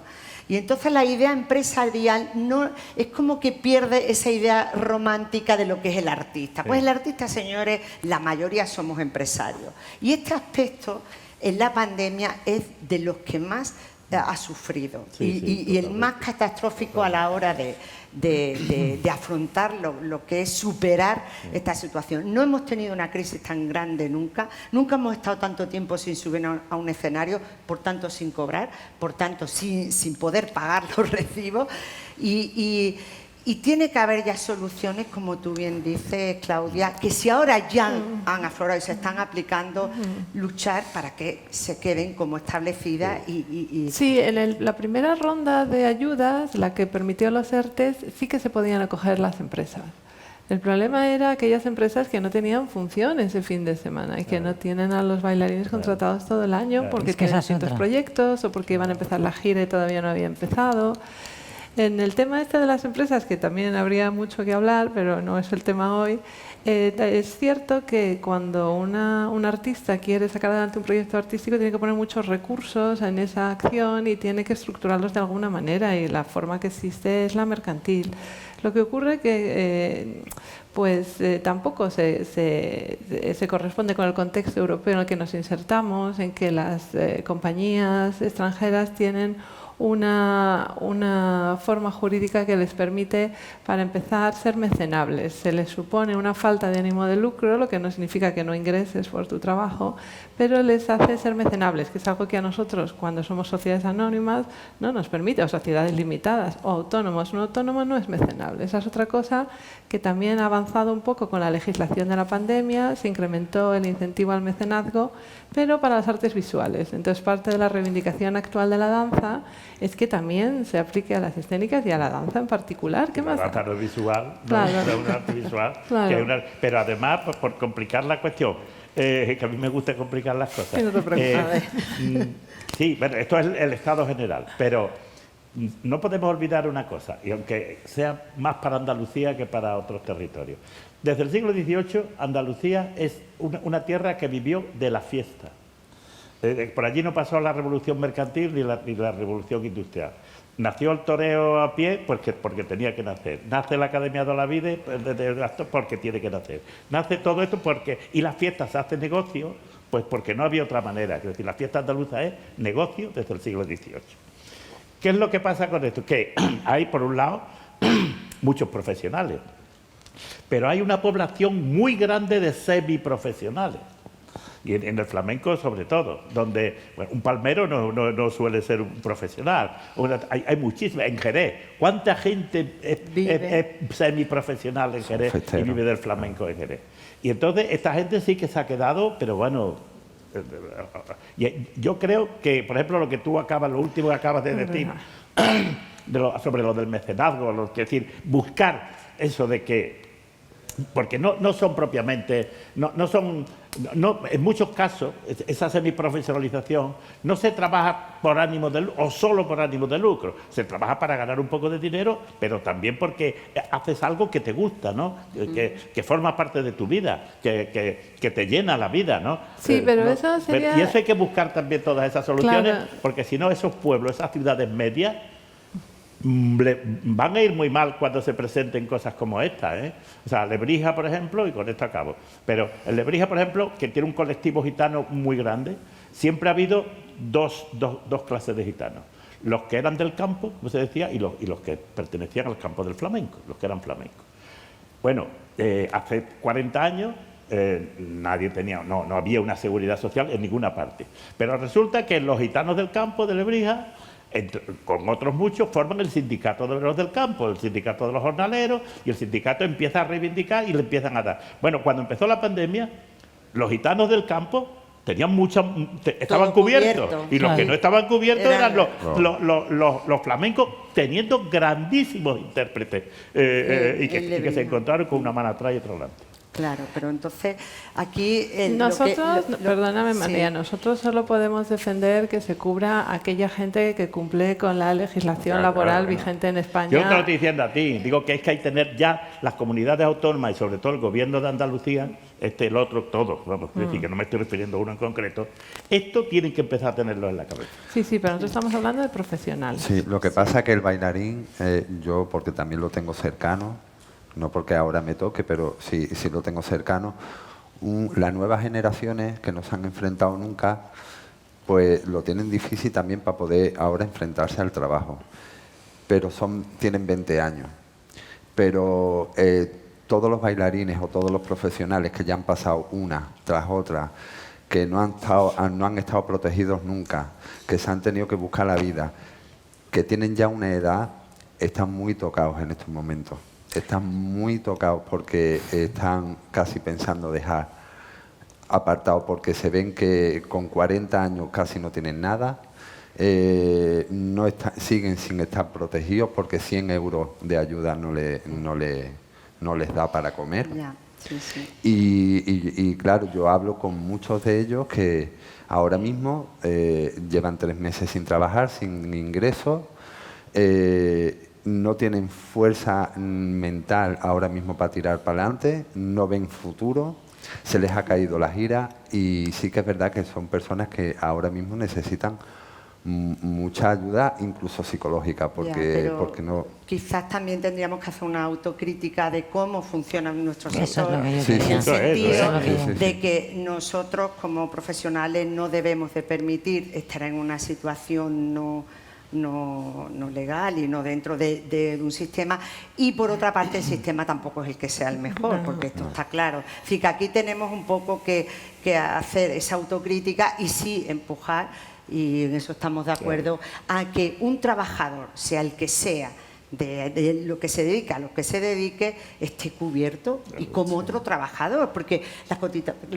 Y entonces la idea empresarial no es como que pierde esa idea romántica de lo que es el artista. Pues el artista, señores, la mayoría somos empresarios. Y este aspecto en la pandemia es de los que más ha sufrido y el más catastrófico a la hora de afrontar lo que es superar esta situación. No hemos tenido una crisis tan grande nunca hemos estado tanto tiempo sin subir a un escenario, por tanto sin cobrar, por tanto sin poder pagar los recibos y tiene que haber ya soluciones, como tú bien dices, Claudia, que si ahora ya han aflorado y se están aplicando, luchar para que se queden como establecidas. Sí, en la primera ronda de ayudas, la que permitió los ERTEs, sí que se podían acoger las empresas. El problema era aquellas empresas que no tenían función ese fin de semana y que no tienen a los bailarines contratados todo el año porque tienen distintos proyectos o porque iban a empezar la gira y todavía no había empezado. En el tema este de las empresas, que también habría mucho que hablar, pero no es el tema hoy, es cierto que cuando un artista quiere sacar adelante un proyecto artístico tiene que poner muchos recursos en esa acción y tiene que estructurarlos de alguna manera, y la forma que existe es la mercantil. Lo que ocurre que tampoco se corresponde con el contexto europeo en el que nos insertamos, en que las compañías extranjeras tienen una forma jurídica que les permite, para empezar, ser mecenables. Se les supone una falta de ánimo de lucro, lo que no significa que no ingreses por tu trabajo, pero les hace ser mecenables, que es algo que a nosotros, cuando somos sociedades anónimas, no nos permite, o sociedades limitadas, o autónomos. Un autónomo no es mecenable. Esa es otra cosa que también ha avanzado un poco con la legislación de la pandemia. Se incrementó el incentivo al mecenazgo, pero para las artes visuales. Entonces, parte de la reivindicación actual de la danza es que también se aplique a las escénicas y a la danza en particular. ¿Qué más? La danza no es visual, Claro. no es un arte visual, Claro. pero además, por complicar la cuestión, que a mí me gusta complicar las cosas. Sí, no te preocupes. Sí, bueno, esto es el estado general, pero no podemos olvidar una cosa, y aunque sea más para Andalucía que para otros territorios. Desde el siglo XVIII, Andalucía es una tierra que vivió de la fiesta. Por allí no pasó la revolución mercantil ni la revolución industrial. Nació el toreo a pie porque tenía que nacer. Nace la Academia de Olavide porque tiene que nacer. Nace todo esto y las fiestas se hacen negocio, pues porque no había otra manera. Es decir, la fiesta andaluza es negocio desde el siglo XVIII. ¿Qué es lo que pasa con esto? Que hay, por un lado, muchos profesionales, pero hay una población muy grande de semiprofesionales. Y en el flamenco sobre todo, donde un palmero no suele ser un profesional. Hay muchísima. En Jerez, ¿cuánta gente es semiprofesional en Jerez y vive del flamenco en Jerez? Y entonces esta gente sí que se ha quedado, pero bueno, yo creo que, por ejemplo, lo último que acabas de decir sobre lo del mecenazgo, es decir, buscar eso de que, porque no son propiamente, en muchos casos, esa semiprofesionalización no se trabaja por ánimo de lucro, o solo por ánimo de lucro. Se trabaja para ganar un poco de dinero, pero también porque haces algo que te gusta, ¿no? Que forma parte de tu vida, que te llena la vida, ¿no? Sí, pero ¿no? eso sería... Y eso hay que buscar también todas esas soluciones, Claro. porque si no, esos pueblos, esas ciudades medias, van a ir muy mal cuando se presenten cosas como esta, ¿eh? O sea, Lebrija, por ejemplo, y con esto acabo, pero en Lebrija, por ejemplo, que tiene un colectivo gitano muy grande, siempre ha habido dos clases de gitanos: los que eran del campo, como se decía, y los que pertenecían al campo del flamenco, los que eran flamencos. Bueno, hace 40 años no había una seguridad social en ninguna parte, pero resulta que los gitanos del campo de Lebrija, con otros muchos, forman el sindicato de los del campo, el sindicato de los jornaleros, y el sindicato empieza a reivindicar y le empiezan a dar. Bueno, cuando empezó la pandemia, los gitanos del campo tenían estaban cubiertos, y los que no estaban cubiertos eran los flamencos, teniendo grandísimos intérpretes y que se encontraron con una mano atrás y otra delante. Claro, pero entonces aquí... Perdóname, María, sí. nosotros solo podemos defender que se cubra a aquella gente que cumple con la legislación laboral vigente en España. Yo no te lo estoy diciendo a ti, digo que es que hay que tener ya las comunidades autónomas y sobre todo el gobierno de Andalucía, el otro, todos, vamos, es decir, que no me estoy refiriendo a uno en concreto, esto tienen que empezar a tenerlo en la cabeza. Sí, pero nosotros estamos hablando de profesionales. Sí, lo que pasa es que el bailarín, yo porque también lo tengo cercano, no porque ahora me toque, pero sí lo tengo cercano, las nuevas generaciones que no se han enfrentado nunca, pues lo tienen difícil también para poder ahora enfrentarse al trabajo. Pero tienen 20 años. Pero todos los bailarines o todos los profesionales que ya han pasado una tras otra, que no han estado protegidos nunca, que se han tenido que buscar la vida, que tienen ya una edad, están muy tocados en estos momentos. Están muy tocados porque están casi pensando dejar apartados, porque se ven que con 40 años casi no tienen nada, siguen sin estar protegidos porque 100 euros de ayuda no les da para comer. Ya, sí. Y claro, yo hablo con muchos de ellos que ahora mismo llevan 3 meses sin trabajar, sin ingresos, no tienen fuerza mental ahora mismo para tirar para adelante, no ven futuro, se les ha caído la gira y sí que es verdad que son personas que ahora mismo necesitan mucha ayuda, incluso psicológica, porque no... Quizás también tendríamos que hacer una autocrítica de cómo funciona nuestro sector, en el sentido de que nosotros como profesionales no debemos de permitir estar en una situación no legal y no dentro de un sistema, y por otra parte el sistema tampoco es el que sea el mejor, porque esto está claro. Así que aquí tenemos un poco que hacer esa autocrítica y sí empujar, y en eso estamos de acuerdo, a que un trabajador, sea el que sea, de lo que se dedica a lo que se dedique, esté cubierto y como otro trabajador, porque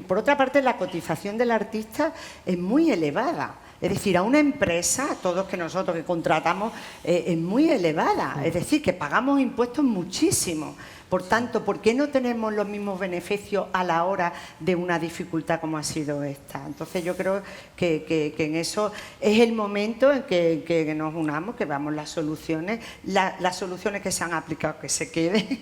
por otra parte la cotización del artista es muy elevada. Es decir, a una empresa, a todos que nosotros que contratamos, es muy elevada. Es decir, que pagamos impuestos muchísimo. Por tanto, ¿por qué no tenemos los mismos beneficios a la hora de una dificultad como ha sido esta? Entonces yo creo que en eso es el momento en que nos unamos, que veamos las soluciones que se han aplicado, que se queden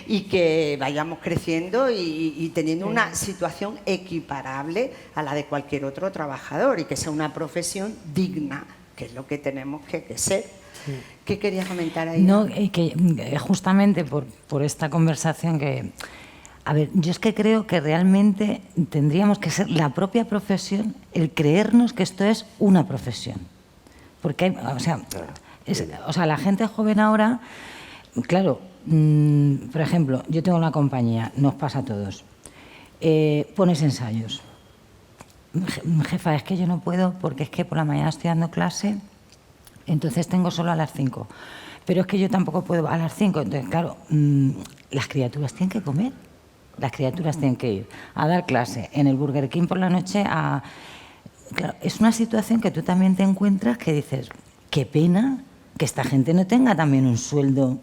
y que vayamos creciendo y teniendo una situación equiparable a la de cualquier otro trabajador y que sea una profesión digna, que es lo que tenemos que ser. ¿Qué querías comentar ahí? No, que justamente por esta conversación que... A ver, yo es que creo que realmente tendríamos que ser la propia profesión el creernos que esto es una profesión. Porque hay, o sea, la gente joven ahora, claro, por ejemplo, yo tengo una compañía, nos pasa a todos, pones ensayos. Jefa, es que yo no puedo porque es que por la mañana estoy dando clase, entonces tengo solo a las 5. Pero es que yo tampoco puedo a las 5. Entonces, claro, las criaturas tienen que comer. Las criaturas tienen que ir a dar clase en el Burger King por la noche. Claro, es una situación que tú también te encuentras que dices, qué pena que esta gente no tenga también un sueldo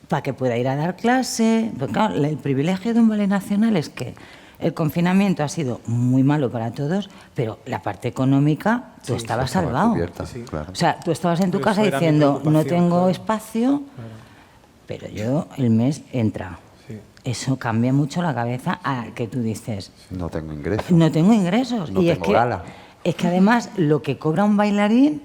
para que pueda ir a dar clase. Porque, claro, el privilegio de un ballet nacional es que el confinamiento ha sido muy malo para todos, pero la parte económica, tú estabas salvado. O sea, tú estabas en tu casa diciendo, no tengo espacio, pero yo el mes entra. Eso cambia mucho la cabeza a que tú dices... No tengo ingresos. No tengo ingresos. No tengo gala. Es que además lo que cobra un bailarín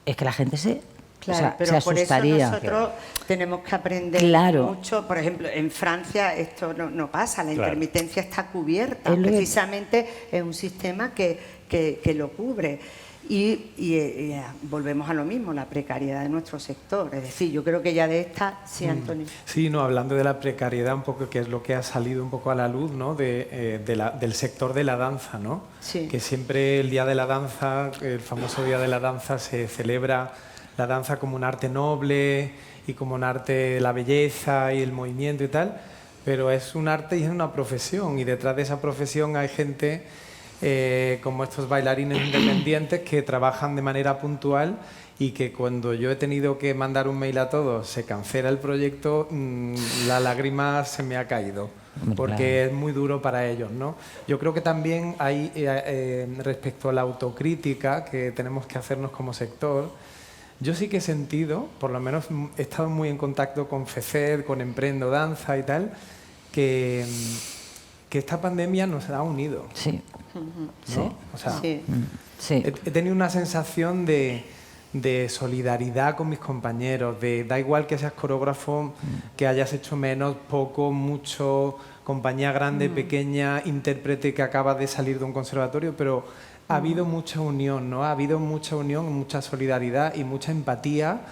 es que la gente se... Claro, pero por eso nosotros tenemos que aprender mucho. Por ejemplo, en Francia esto no pasa, la intermitencia está cubierta. Precisamente es un sistema que lo cubre. Y volvemos a lo mismo, la precariedad de nuestro sector. Es decir, yo creo que ya de esta... Sí, Antonio. Sí, no, hablando de la precariedad un poco, que es lo que ha salido un poco a la luz, ¿no? Del sector de la danza, ¿no? Sí. Que siempre el Día de la Danza, el famoso Día de la Danza, se celebra la danza como un arte noble y como un arte de la belleza y el movimiento y tal, pero es un arte y es una profesión, y detrás de esa profesión hay gente como estos bailarines independientes que trabajan de manera puntual y que cuando yo he tenido que mandar un mail a todos, se cancela el proyecto, la lágrima se me ha caído, porque es muy duro para ellos, ¿no? Yo creo que también hay, respecto a la autocrítica que tenemos que hacernos como sector, yo sí que he sentido, por lo menos he estado muy en contacto con FECED, con Emprendo Danza y tal, que esta pandemia nos ha unido. Sí. ¿No? Sí. O sea, sí. He tenido una sensación de solidaridad con mis compañeros, da igual que seas coreógrafo, que hayas hecho menos, poco, mucho, compañía grande, pequeña, intérprete que acaba de salir de un conservatorio, pero ha habido mucha unión, ¿no? Ha habido mucha unión, mucha solidaridad y mucha empatía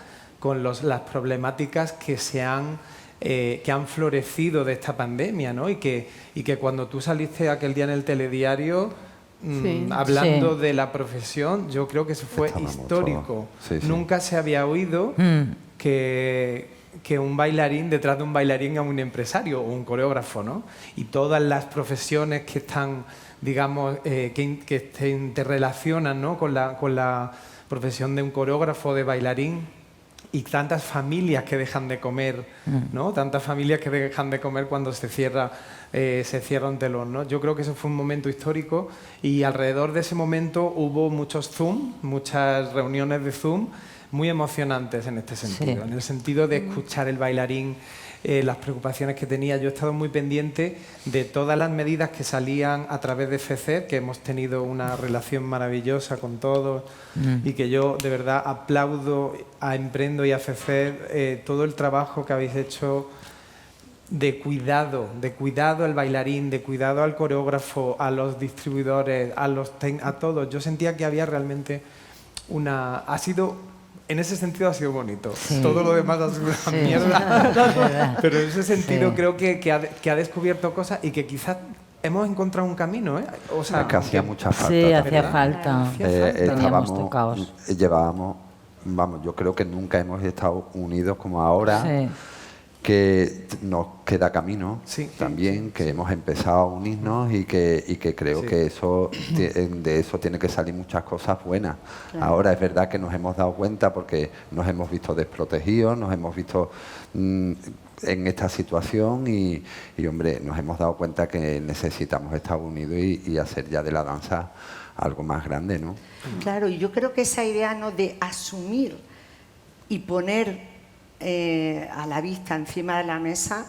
con las problemáticas que han florecido de esta pandemia, ¿no? Y que cuando tú saliste aquel día en el telediario hablando de la profesión, yo creo que eso fue histórico. Nunca se había oído que un bailarín, detrás de un bailarín, a un empresario o un coreógrafo, ¿no? Y todas las profesiones que están, digamos, que se interrelacionan, ¿no? con la profesión de un coreógrafo, de bailarín, y tantas familias que dejan de comer, ¿no? Tantas familias que dejan de comer cuando se cierra un telón, ¿no? Yo creo que eso fue un momento histórico, y alrededor de ese momento hubo muchos Zoom, muchas reuniones de Zoom, muy emocionantes en este sentido, en el sentido de escuchar el bailarín, las preocupaciones que tenía. Yo he estado muy pendiente de todas las medidas que salían a través de FECER, que hemos tenido una relación maravillosa con todos y que yo de verdad aplaudo a Emprendo y a FECER todo el trabajo que habéis hecho de cuidado al bailarín, de cuidado al coreógrafo, a los distribuidores, a todos. Yo sentía que había realmente en ese sentido ha sido bonito. Todo lo demás ha sido una mierda. Pero en ese sentido creo que ha descubierto cosas y que quizás hemos encontrado un camino, ¿eh? O sea, que hacía mucha falta. Sí, hacía ¿verdad? falta. Teníamos tocaos. Yo creo que nunca hemos estado unidos como ahora. Sí. Que nos queda camino también, que hemos empezado a unirnos y que creo que de eso tiene que salir muchas cosas buenas. Claro. Ahora es verdad que nos hemos dado cuenta porque nos hemos visto desprotegidos, nos hemos visto en esta situación y hombre, nos hemos dado cuenta que necesitamos estar unidos y hacer ya de la danza algo más grande, ¿no? Claro, y yo creo que esa idea, ¿no?, de asumir y poner a la vista, encima de la mesa,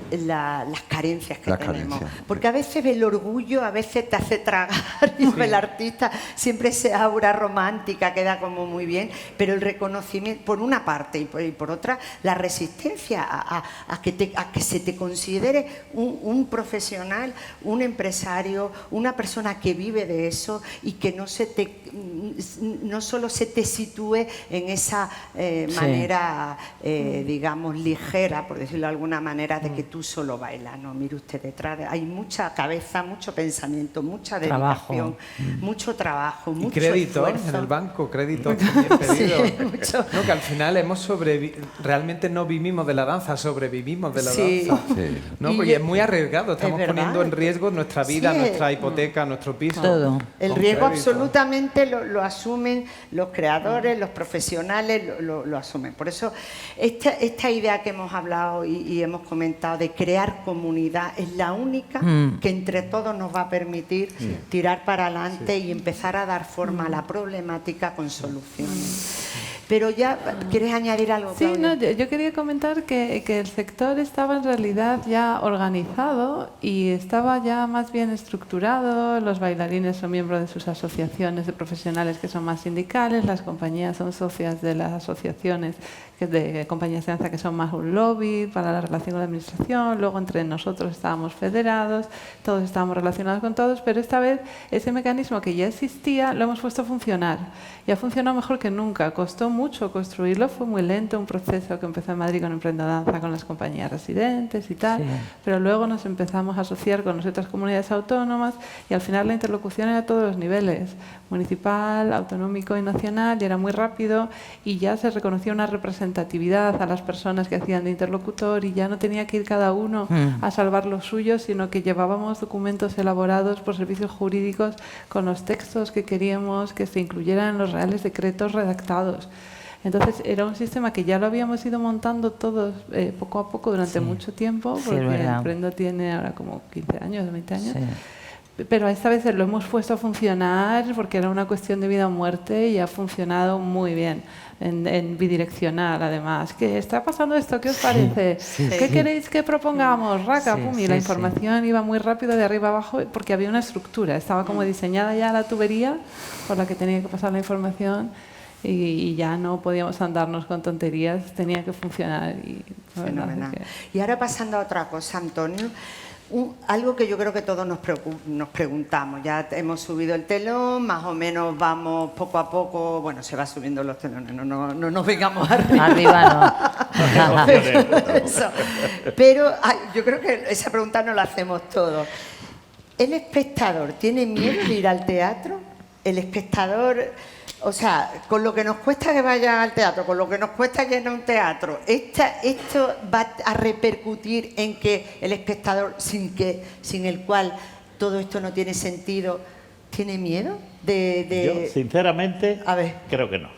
las carencias que tenemos. Porque a veces el orgullo a veces te hace tragar y el artista siempre esa aura romántica queda como muy bien, pero el reconocimiento, por una parte, y por otra, la resistencia a que se te considere un profesional, un empresario, una persona que vive de eso y que no solo se te sitúe en esa manera, digamos, ligera, por decirlo de alguna manera, de que tú solo bailas. No, mire usted, detrás hay mucha cabeza, mucho pensamiento, mucha dedicación, mucho trabajo, mucho crédito esfuerzo. En el banco, crédito también pedido. Sí, no, que al final realmente no vivimos de la danza, sobrevivimos de la danza. Sí. ¿No? Porque es muy arriesgado, estamos poniendo en riesgo nuestra vida, nuestra hipoteca, nuestro piso. Todo. El riesgo absolutamente lo asumen los creadores, los profesionales, lo asumen. Por eso esta idea que hemos hablado y hemos comentado de crear comunidad es la única que entre todos nos va a permitir tirar para adelante y empezar a dar forma a la problemática con soluciones. Pero ya, ¿quieres añadir algo, Claudia? Sí, no, yo quería comentar que el sector estaba en realidad ya organizado y estaba ya más bien estructurado. Los bailarines son miembros de sus asociaciones de profesionales que son más sindicales, las compañías son socias de las asociaciones de compañías de danza que son más un lobby para la relación con la administración, luego entre nosotros estábamos federados, todos estábamos relacionados con todos, pero esta vez ese mecanismo que ya existía lo hemos puesto a funcionar y ha funcionado mejor que nunca. Costó mucho construirlo, fue muy lento, un proceso que empezó en Madrid con Emprendo Danza, con las compañías residentes y tal, pero luego nos empezamos a asociar con las otras comunidades autónomas y al final la interlocución era a todos los niveles, municipal, autonómico y nacional, y era muy rápido y ya se reconocía una representación a las personas que hacían de interlocutor y ya no tenía que ir cada uno a salvar lo suyo, sino que llevábamos documentos elaborados por servicios jurídicos con los textos que queríamos que se incluyeran en los reales decretos redactados. Entonces era un sistema que ya lo habíamos ido montando todos poco a poco durante mucho tiempo, porque Emprendo tiene ahora como 15 años, 20 años. Pero esta vez lo hemos puesto a funcionar porque era una cuestión de vida o muerte y ha funcionado muy bien, en bidireccional además. ¿Qué está pasando esto? ¿Qué os parece? ¿Qué queréis que propongamos? Raca, pum, y la información iba muy rápido de arriba abajo porque había una estructura, estaba como diseñada ya la tubería por la que tenía que pasar la información y ya no podíamos andarnos con tonterías, tenía que funcionar. Fenomenal. Y ahora pasando a otra cosa, Antonio. Algo que yo creo que todos nos preguntamos, ya hemos subido el telón, más o menos vamos poco a poco, bueno, se va subiendo los telones, no nos vengamos arriba. Arriba no. Pero yo creo que esa pregunta nos la hacemos todos. ¿El espectador tiene miedo de ir al teatro? ¿El espectador, o sea, con lo que nos cuesta que vayan al teatro, con lo que nos cuesta que no un teatro, esto va a repercutir en que el espectador, sin el cual todo esto no tiene sentido, tiene miedo de... Yo, sinceramente, creo que no.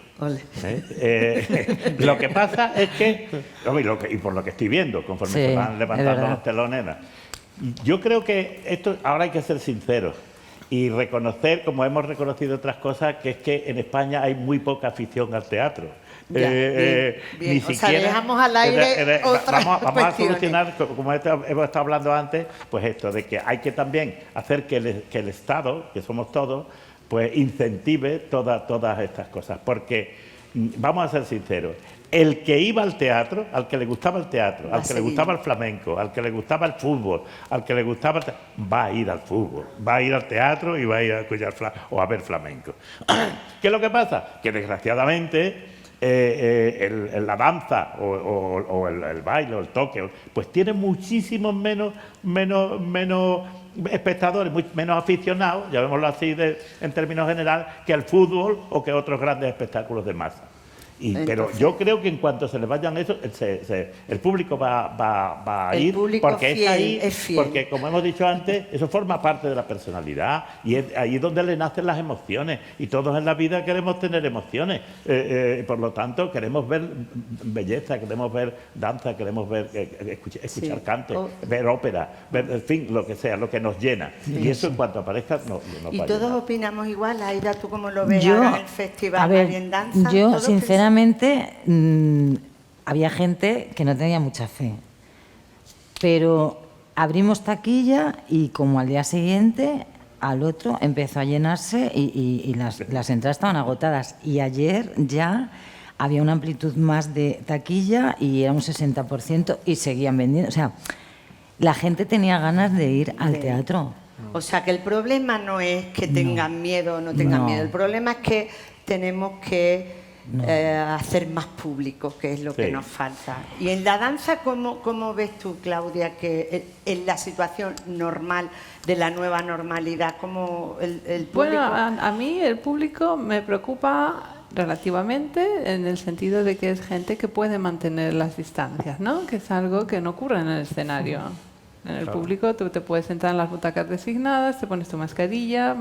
Lo que pasa es que, y por lo que estoy viendo, conforme se van levantando los telones, yo creo que esto ahora hay que ser sinceros y reconocer, como hemos reconocido otras cosas, que es que en España hay muy poca afición al teatro. Bien. Ni O sea, siquiera dejamos al aire otras vamos a cuestiones. solucionar, como hemos estado hablando antes, pues esto de que hay que también hacer que el Estado, que somos todos, pues incentive todas estas cosas, porque vamos a ser sinceros, el que iba al teatro, al que le gustaba el teatro, al que le gustaba el flamenco, al que le gustaba el fútbol, al que le gustaba va a ir al fútbol, va a ir al teatro y va a ir a escuchar o a ver flamenco. ¿Qué es lo que pasa? Que desgraciadamente la danza o el baile o el toque pues tiene muchísimos menos espectadores, menos aficionados, llamémoslo así en términos generales, que el fútbol o que otros grandes espectáculos de masa. Pero yo creo que en cuanto se les vayan eso, el público va a ir, porque fiel, ahí, es fiel. porque como hemos dicho antes, eso forma parte de la personalidad y es ahí donde le nacen las emociones y todos en la vida queremos tener emociones, por lo tanto queremos ver belleza, queremos ver danza, queremos ver escuchar cante, ver ópera, ver, en fin, lo que sea, lo que nos llena. Y eso en cuanto aparezca no ¿Y va a todos llenar. opinamos igual? Aida, ¿tú cómo lo ves ahora en el festival? A ver, María en Danza? yo ¿Todos sinceramente había gente que no tenía mucha fe, pero abrimos taquilla y como al día siguiente, al otro empezó a llenarse y las entradas estaban agotadas. Y ayer ya había una amplitud más de taquilla y era un 60% y seguían vendiendo. O sea, la gente tenía ganas de ir al teatro. O sea, que el problema no es que tengan miedo o no tengan miedo, el problema es que tenemos que hacer más público, que es lo que nos falta. Y en la danza, ¿cómo ves tú, Claudia, que en la situación normal de la nueva normalidad, cómo el público? Bueno, a mí el público me preocupa relativamente en el sentido de que es gente que puede mantener las distancias, ¿no? Que es algo que no ocurre en el escenario. En el público tú te puedes sentar en las butacas designadas, te pones tu mascarilla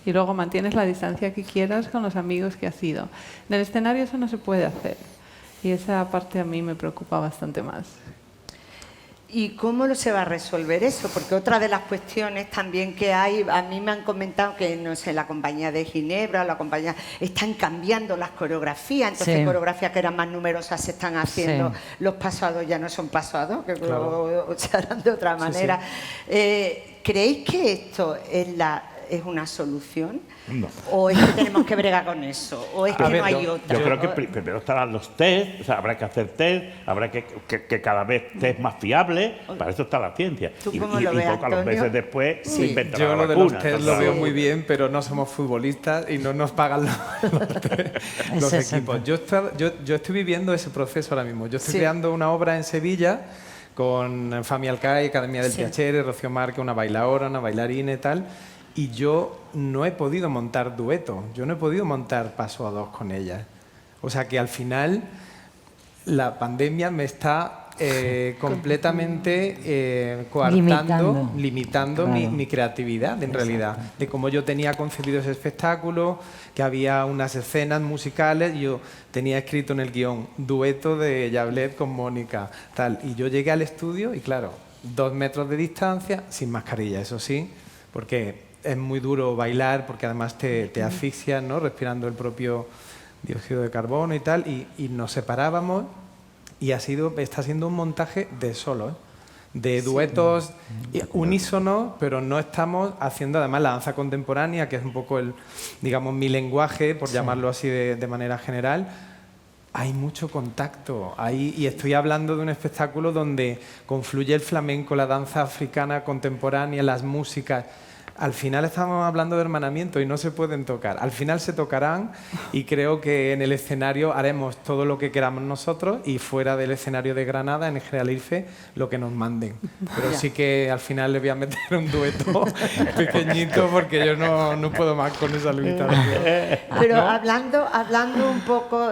y luego mantienes la distancia que quieras con los amigos que has ido. En el escenario eso no se puede hacer y esa parte a mí me preocupa bastante más. ¿Y cómo se va a resolver eso? Porque otra de las cuestiones también que hay, a mí me han comentado que, no sé, la compañía de Ginebra, la compañía, están cambiando las coreografías, entonces coreografías que eran más numerosas se están haciendo, los pasados ya no son pasados, que se harán de otra manera. ¿Creéis que esto es una solución? No. ¿O es que tenemos que bregar con eso? ¿O es que no hay otra? Yo creo que primero estarán los test, o sea, habrá que hacer test, habrá que cada vez test más fiables, para eso está la ciencia. ¿Tú y cómo lo ves, pocos meses después se inventará Yo la lo de vacuna. los test lo veo muy bien, pero no somos futbolistas y no nos pagan los equipos. Yo estoy viviendo ese proceso ahora mismo. Yo estoy creando una obra en Sevilla con Fami Alcai, Academia del Piacere, Rocío Márquez, una bailaora, una bailarina y tal. Y yo no he podido montar dueto, yo no he podido montar paso a dos con ella. O sea que al final la pandemia me está completamente coartando, limitando mi creatividad en realidad. De cómo yo tenía concebido ese espectáculo, que había unas escenas musicales, yo tenía escrito en el guión dueto de Yablet con Mónica, tal. Y yo llegué al estudio y claro, 2 metros de distancia, sin mascarilla, eso sí, porque es muy duro bailar porque además te asfixias, ¿no? Respirando el propio dióxido de carbono y tal, y nos separábamos y está siendo un montaje de solo, de duetos unísonos, pero no estamos haciendo además la danza contemporánea, que es un poco digamos, mi lenguaje, por llamarlo así de manera general. Hay mucho contacto, y estoy hablando de un espectáculo donde confluye el flamenco, la danza africana contemporánea, las músicas. Al final estamos hablando de hermanamiento y no se pueden tocar. Al final se tocarán y creo que en el escenario haremos todo lo que queramos nosotros y fuera del escenario de Granada, en el Generalife, lo que nos manden. Pero sí que al final le voy a meter un dueto pequeñito porque yo no puedo más con esa limitación. Pero hablando un poco,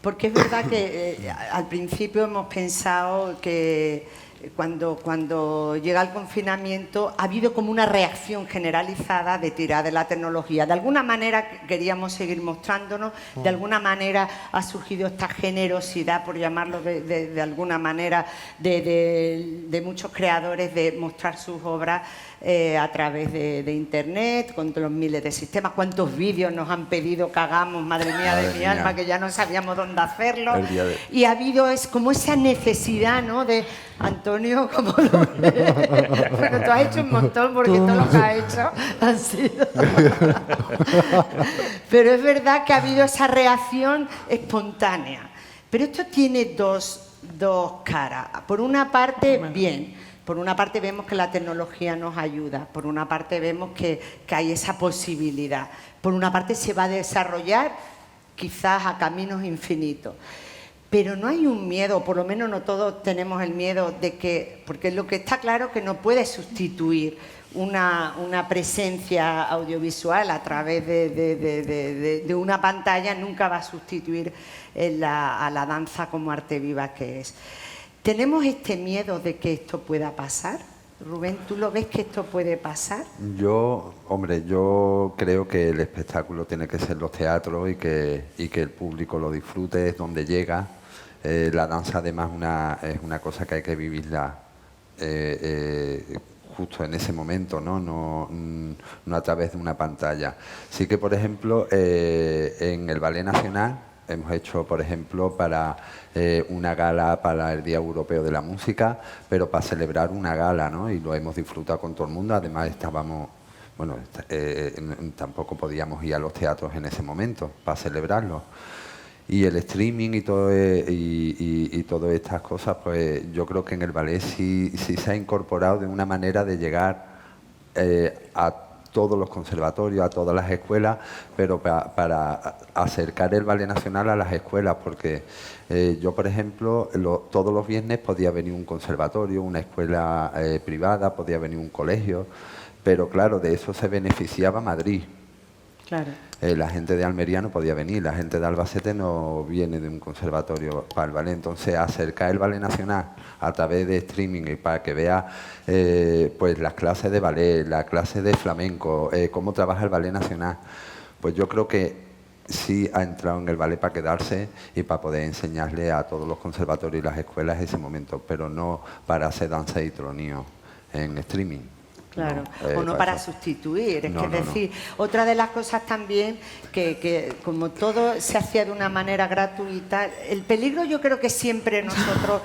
porque es verdad que al principio hemos pensado que cuando llega el confinamiento ha habido como una reacción generalizada de tirar de la tecnología. De alguna manera queríamos seguir mostrándonos, de alguna manera ha surgido esta generosidad, por llamarlo de alguna manera, de muchos creadores de mostrar sus obras a través de Internet, con los miles de sistemas. ¿Cuántos vídeos nos han pedido que hagamos, madre mía de mi alma, que ya no sabíamos dónde hacerlo? Y ha habido como esa necesidad, ¿no? De Antonio, como lo ves? Bueno, tú has hecho un montón, porque todo lo que has hecho ha sido... Pero es verdad que ha habido esa reacción espontánea. Pero esto tiene dos caras. Por una parte, bien. Por una parte vemos que la tecnología nos ayuda. Por una parte vemos que hay esa posibilidad. Por una parte se va a desarrollar quizás a caminos infinitos. Pero no hay un miedo, por lo menos no todos tenemos el miedo de que... Porque lo que está claro es que no puede sustituir una presencia audiovisual a través de una pantalla, nunca va a sustituir a la danza como arte viva que es. ¿Tenemos este miedo de que esto pueda pasar? Rubén, ¿tú lo ves que esto puede pasar? Yo creo que el espectáculo tiene que ser los teatros y que el público lo disfrute, es donde llega. La danza además es una cosa que hay que vivirla justo en ese momento, no a través de una pantalla. Sí que, por ejemplo, en el Ballet Nacional hemos hecho, por ejemplo, para una gala para el Día Europeo de la Música, pero para celebrar una gala, ¿no? Y lo hemos disfrutado con todo el mundo. Además tampoco podíamos ir a los teatros en ese momento para celebrarlo. Y el streaming y todas estas cosas, pues yo creo que en el ballet sí se ha incorporado de una manera de llegar a todos los conservatorios, a todas las escuelas, pero para acercar el Ballet Nacional a las escuelas, porque yo, por ejemplo, todos los viernes podía venir un conservatorio, una escuela privada, podía venir un colegio, pero claro, de eso se beneficiaba Madrid. Claro. La gente de Almería no podía venir, la gente de Albacete no viene de un conservatorio para el ballet. Entonces, acercar el Ballet Nacional a través de streaming y para que vea pues las clases de ballet, las clases de flamenco, cómo trabaja el Ballet Nacional, pues yo creo que sí ha entrado en el ballet para quedarse y para poder enseñarle a todos los conservatorios y las escuelas ese momento, pero no para hacer danza y tronío en streaming. Claro, o no para sustituir, es decir, otra de las cosas también que como todo se hacía de una manera gratuita, el peligro yo creo que siempre nosotros,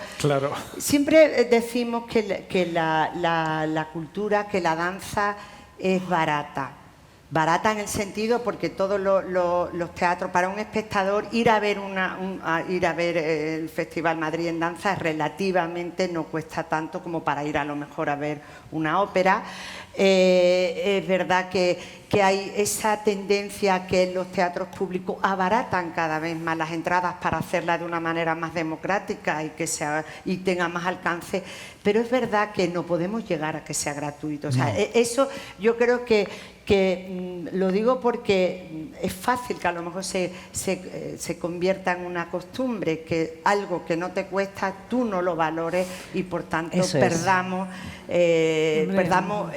siempre decimos que la cultura, que la danza es barata. Barata en el sentido porque todos los teatros, para un espectador, ir a ver el Festival Madrid en Danza relativamente no cuesta tanto como para ir a lo mejor a ver una ópera. Es verdad que hay esa tendencia que los teatros públicos abaratan cada vez más las entradas para hacerlas de una manera más democrática y tenga más alcance, pero es verdad que no podemos llegar a que sea gratuito. O sea, eso yo creo que lo digo porque es fácil que a lo mejor se convierta en una costumbre, que algo que no te cuesta tú no lo valores y por tanto perdamos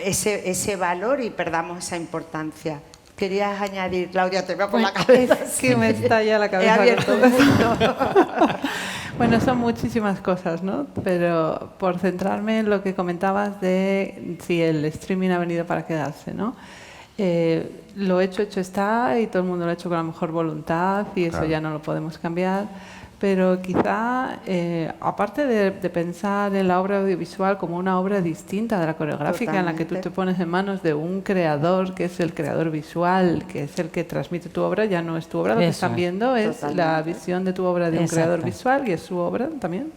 ese valor y perdamos esa importancia. ¿Querías añadir, Claudia? Te veo por la cabeza. Es que me estalla la cabeza. Bueno, son muchísimas cosas, ¿no? Pero por centrarme en lo que comentabas de si el streaming ha venido para quedarse, ¿no? Lo hecho está, y todo el mundo lo ha hecho con la mejor voluntad y eso ya no lo podemos cambiar, pero quizá aparte de pensar en la obra audiovisual como una obra distinta de la coreográfica, en la que tú te pones en manos de un creador que es el creador visual, que es el que transmite tu obra, ya no es tu obra, lo que están viendo es la visión de tu obra de un creador visual y es su obra también.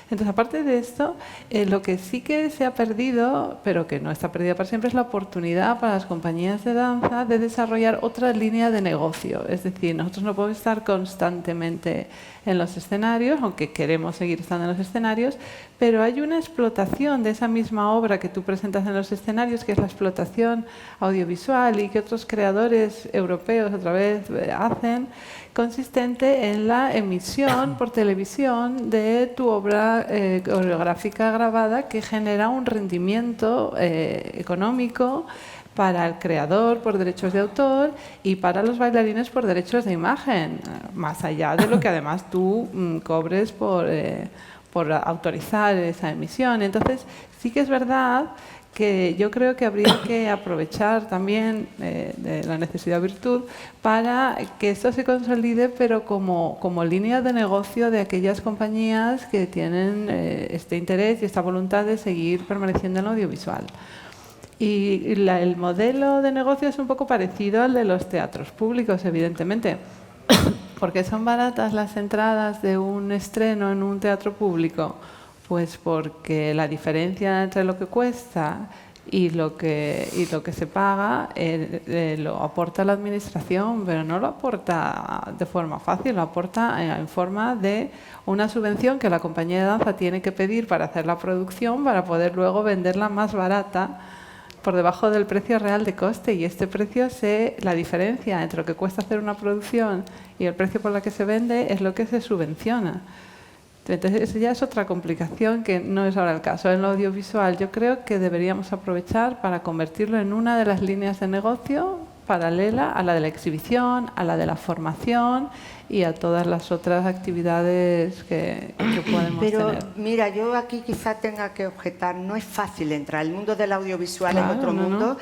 Entonces, aparte de esto, lo que sí que se ha perdido, pero que no está perdida para siempre, es la oportunidad para las compañías de danza de desarrollar otra línea de negocio. Es decir, nosotros no podemos estar constantemente en los escenarios, aunque queremos seguir estando en los escenarios, pero hay una explotación de esa misma obra que tú presentas en los escenarios, que es la explotación audiovisual y que otros creadores europeos otra vez hacen, consistente en la emisión por televisión de tu obra coreográfica grabada, que genera un rendimiento económico para el creador por derechos de autor y para los bailarines por derechos de imagen, más allá de lo que además tú cobres por autorizar esa emisión. Entonces, sí que es verdad que yo creo que habría que aprovechar también de la necesidad-virtud para que esto se consolide, pero como línea de negocio de aquellas compañías que tienen este interés y esta voluntad de seguir permaneciendo en lo audiovisual. Y el modelo de negocio es un poco parecido al de los teatros públicos, evidentemente, porque son baratas las entradas de un estreno en un teatro público. Pues porque la diferencia entre lo que cuesta y lo que se paga lo aporta la administración, pero no lo aporta de forma fácil, lo aporta en forma de una subvención que la compañía de danza tiene que pedir para hacer la producción para poder luego venderla más barata por debajo del precio real de coste, y este precio, la diferencia entre lo que cuesta hacer una producción y el precio por el que se vende es lo que se subvenciona. Entonces, esa ya es otra complicación que no es ahora el caso. En lo audiovisual yo creo que deberíamos aprovechar para convertirlo en una de las líneas de negocio paralela a la de la exhibición, a la de la formación y a todas las otras actividades que podemos tener. Pero mira, yo aquí quizá tenga que objetar, no es fácil entrar. El mundo del audiovisual Claro, es otro mundo. no.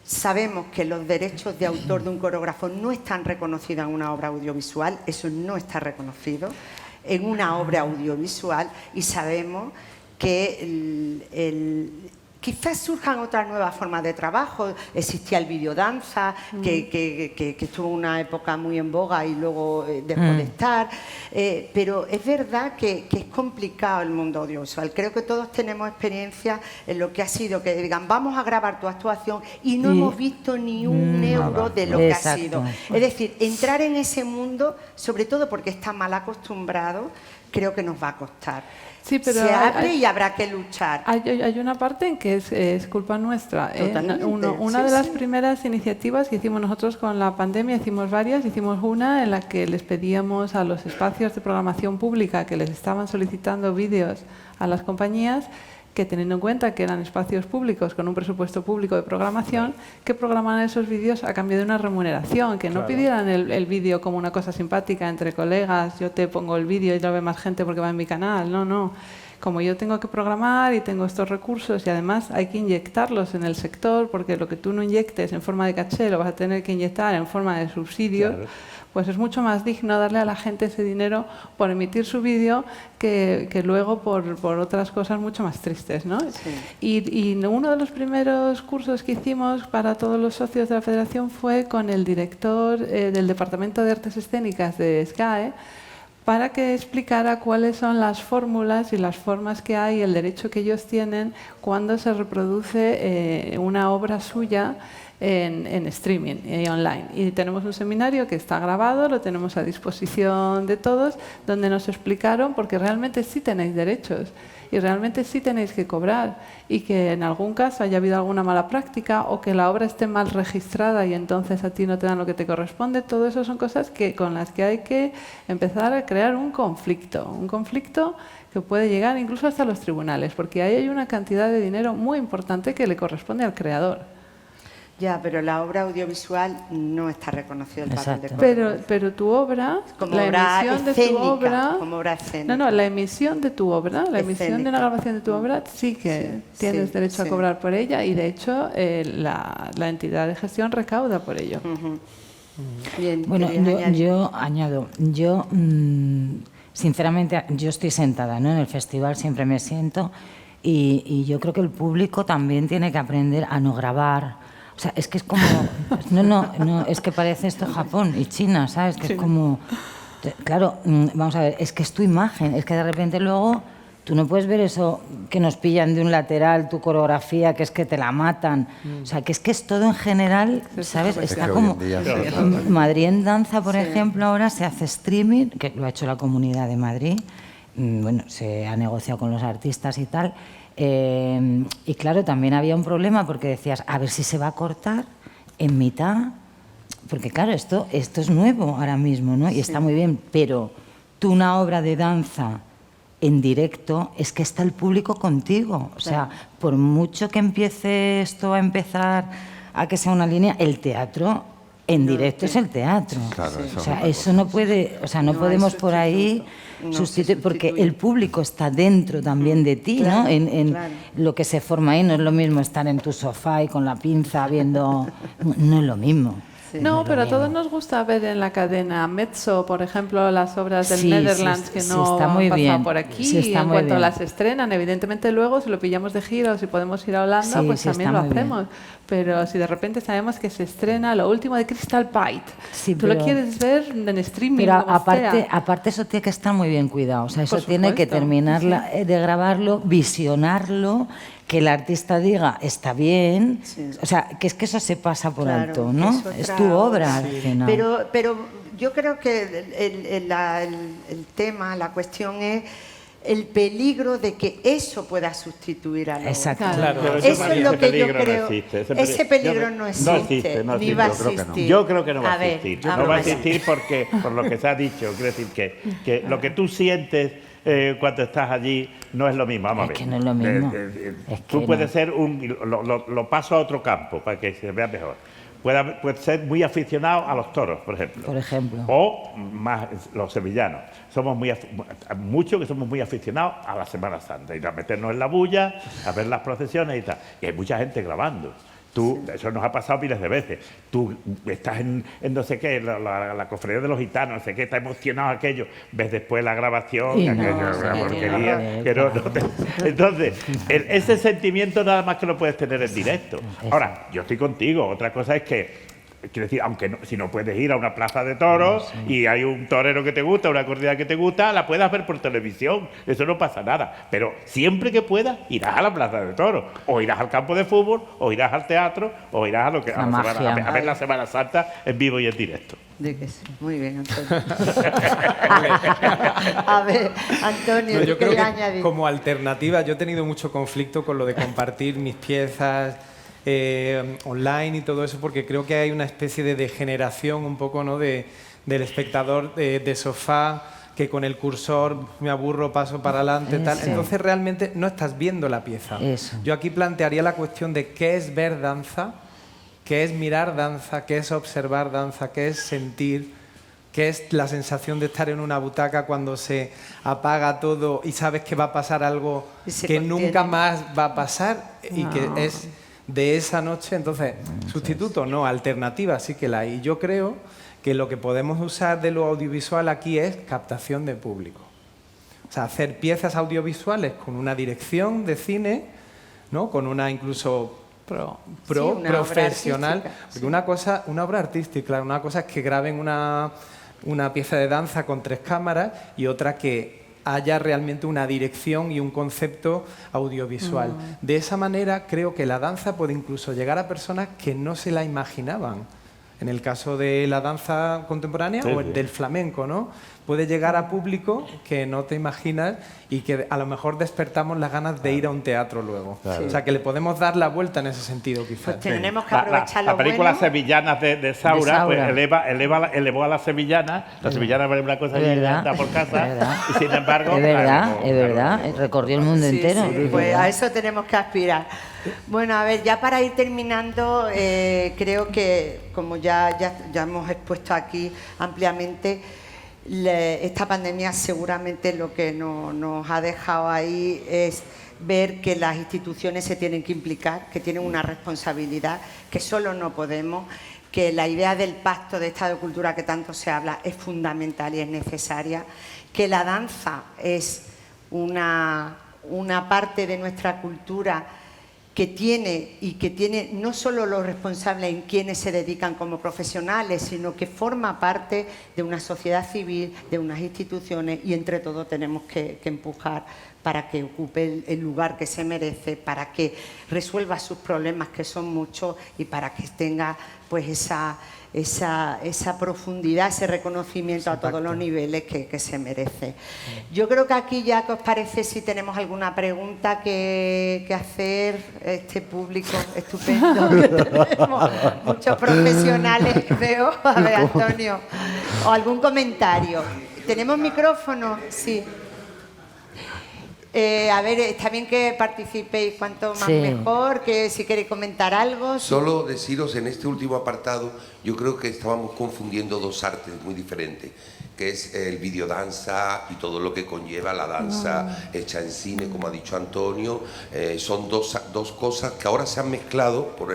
Sabemos que los derechos de autor de un coreógrafo no están reconocidos en una obra audiovisual, eso no está reconocido en una obra audiovisual, y sabemos que quizás surjan otras nuevas formas de trabajo. Existía el videodanza, que estuvo una época muy en boga y luego dejó de estar. Pero es verdad que es complicado el mundo audiovisual. Creo que todos tenemos experiencia en lo que ha sido que digan, vamos a grabar tu actuación y no hemos visto ni un euro de lo que ha sido. Es decir, entrar en ese mundo, sobre todo porque está mal acostumbrado, creo que nos va a costar. Sí, pero se abre y habrá que luchar. Hay una parte en que es culpa nuestra. Una de las primeras iniciativas que hicimos nosotros con la pandemia, hicimos varias. Hicimos una en la que les pedíamos a los espacios de programación pública que les estaban solicitando vídeos a las compañías, que teniendo en cuenta que eran espacios públicos con un presupuesto público de programación, que programaran esos vídeos a cambio de una remuneración, que no pidieran el vídeo como una cosa simpática entre colegas, yo te pongo el vídeo y lo ve más gente porque va en mi canal, no. Como yo tengo que programar y tengo estos recursos y además hay que inyectarlos en el sector, porque lo que tú no inyectes en forma de caché lo vas a tener que inyectar en forma de subsidio. Pues es mucho más digno darle a la gente ese dinero por emitir su vídeo que luego por otras cosas mucho más tristes, ¿no? Y uno de los primeros cursos que hicimos para todos los socios de la Federación fue con el director del Departamento de Artes Escénicas de SGAE, para que explicara cuáles son las fórmulas y las formas que hay, el derecho que ellos tienen cuando se reproduce una obra suya en streaming y online. Y tenemos un seminario que está grabado, lo tenemos a disposición de todos, donde nos explicaron porque realmente sí tenéis derechos y realmente sí tenéis que cobrar, y que en algún caso haya habido alguna mala práctica o que la obra esté mal registrada y entonces a ti no te dan lo que te corresponde. Todo eso son cosas con las que hay que empezar a crear un conflicto que puede llegar incluso hasta los tribunales, porque ahí hay una cantidad de dinero muy importante que le corresponde al creador. Ya, pero la obra audiovisual no está reconocida el papel de coreógrafo. Pero tu obra, como la obra emisión escénica, de tu obra, como obra escénica. No, la emisión de tu obra, la emisión de una grabación de tu obra, sí que tienes derecho a cobrar por ella, y de hecho la entidad de gestión recauda por ello. Bien, bueno, yo añado, sinceramente, yo estoy sentada, ¿no? En el festival siempre me siento, y yo creo que el público también tiene que aprender a no grabar. O sea, es que es como... No, es que parece esto Japón y China, ¿sabes? Que es como... Claro, vamos a ver, es que es tu imagen, es que de repente luego tú no puedes ver eso que nos pillan de un lateral, tu coreografía, que es que te la matan. O sea, que es todo en general, ¿sabes? Está como... Madrid en Danza, por ejemplo, ahora se hace streaming, que lo ha hecho la Comunidad de Madrid. Bueno, se ha negociado con los artistas y tal. Y claro, también había un problema porque decías, a ver si se va a cortar en mitad, porque claro, esto es nuevo ahora mismo, ¿no? Y está muy bien, pero tú una obra de danza en directo, es que está el público contigo. O sea, por mucho que empiece esto a empezar a que sea una línea, el teatro en directo es el teatro. Claro, eso o sea, es eso no puede, o sea, no podemos por ahí sustituir, porque el público está dentro también de ti, Claro, ¿no? En claro. lo que se forma ahí no es lo mismo estar en tu sofá y con la pinza viendo, no es lo mismo. No, pero a todos nos gusta ver en la cadena Mezzo, por ejemplo, las obras del Sí, Netherlands sí, que sí, no está han muy pasado bien. por aquí, Sí, está en muy cuanto bien. las estrenan. Evidentemente luego, si lo pillamos de giro, si podemos ir a Holanda, Sí, pues sí, también está lo muy bien. hacemos. Pero si de repente sabemos que se estrena lo último de Crystal Bite, Sí, tú lo pero- quieres ver en streaming, Pero como sea. aparte eso tiene que estar muy bien cuidado. O sea, eso Por tiene que supuesto, terminar sí. de grabarlo, visionarlo, que el artista diga está bien. Sí. O sea, que es que eso se pasa por Claro, alto, que ¿no? es Es tu otra obra obra. al final. Pero yo creo que el tema, la cuestión es el peligro de que eso pueda sustituir a lo Exacto. otro. Claro. Pero Eso para es mí lo ese que yo peligro no creo. existe. Ese peligro no existe, no ni existe. va a Yo creo que no. existir. Yo creo que no va a ver, existir. vamos No va a allá. existir porque, por lo que se ha dicho, quiero decir que lo que tú sientes cuando estás allí no es lo mismo. Vamos a Es ver. que no es lo mismo. Es que Tú puedes no. ser lo paso a otro campo para que se vea mejor. Puede ser muy aficionado a los toros, por ejemplo. Por ejemplo. O más los sevillanos. Somos muchos que somos muy aficionados a la Semana Santa, ir a meternos en la bulla, a ver las procesiones y tal. Y hay mucha gente grabando. Eso nos ha pasado miles de veces. Tú estás en no sé qué, la cofradía de los gitanos, no sé qué, estás emocionado aquello, ves después la grabación, Y no, aquello, sí, una no, porquería. no, Que no claro. Entonces, ese sentimiento nada más que lo puedes tener en directo. Ahora, yo estoy contigo. Otra cosa es que, quiero decir, aunque si no puedes ir a una plaza de toros y hay un torero que te gusta, una corrida que te gusta, la puedas ver por televisión, eso no pasa nada. Pero siempre que puedas, irás a la plaza de toros, o irás al campo de fútbol, o irás al teatro, o irás a ver la Semana Santa en vivo y en directo. De que sí. Muy bien, Antonio. A ver, Antonio, No, yo ¿qué creo le que añades? como alternativa, yo he tenido mucho conflicto con lo de compartir mis piezas online y todo eso, porque creo que hay una especie de degeneración un poco, ¿no?, del espectador de sofá, que con el cursor me aburro, paso para adelante, tal. Eso. Entonces realmente no estás viendo la pieza. Eso. Yo aquí plantearía la cuestión de qué es ver danza, qué es mirar danza, qué es observar danza, qué es sentir, qué es la sensación de estar en una butaca cuando se apaga todo y sabes que va a pasar algo Y se que contiene. nunca más va a pasar y que es de esa noche. Entonces, sustituto no, alternativa sí que la hay. Y yo creo que lo que podemos usar de lo audiovisual aquí es captación de público. O sea, hacer piezas audiovisuales con una dirección de cine, ¿no?, con una incluso Sí, una profesional. obra artística, Porque una obra artística, claro, una cosa es que graben una pieza de danza con 3 cámaras y otra que haya realmente una dirección y un concepto audiovisual. De esa manera creo que la danza puede incluso llegar a personas que no se la imaginaban. En el caso de la danza contemporánea Sí, o sí. del flamenco, ¿no? Puede llegar a público que no te imaginas y que a lo mejor despertamos las ganas de ir a un teatro luego. Claro. O sea, que le podemos dar la vuelta en ese sentido, quizás. Pues tenemos que La- aprovechar la lo película bueno. Sevillanas de Saura, De Saura. pues elevó a las sevillanas. Las sevillanas valen una cosa Es y verdad, anda por casa. es verdad. Y sin embargo. Es verdad, claro, es verdad. claro. Recorrió el mundo Sí, entero. sí, es pues verdad. a eso tenemos que aspirar. Bueno, a ver, ya para ir terminando, creo que, como ya hemos expuesto aquí ampliamente, esta pandemia seguramente lo que nos ha dejado ahí es ver que las instituciones se tienen que implicar, que tienen una responsabilidad, que solo no podemos, que la idea del pacto de Estado de Cultura que tanto se habla es fundamental y es necesaria, que la danza es una parte de nuestra cultura que tiene no solo los responsables en quienes se dedican como profesionales, sino que forma parte de una sociedad civil, de unas instituciones, y entre todos tenemos que empujar para que ocupe el lugar que se merece, para que resuelva sus problemas, que son muchos, y para que tenga pues esa profundidad, ese reconocimiento a todos los niveles que se merece. Yo creo que aquí ya, ¿qué os parece si tenemos alguna pregunta que hacer? Este público estupendo que tenemos, muchos profesionales, veo. A ver, Antonio, o algún comentario. ¿Tenemos micrófono? Sí. A ver, está bien que participéis cuanto más mejor, que si queréis comentar algo. Solo deciros en este último apartado, yo creo que estábamos confundiendo dos artes muy diferentes, que es el videodanza y todo lo que conlleva la danza hecha en cine, como ha dicho Antonio. Son dos cosas que ahora se han mezclado por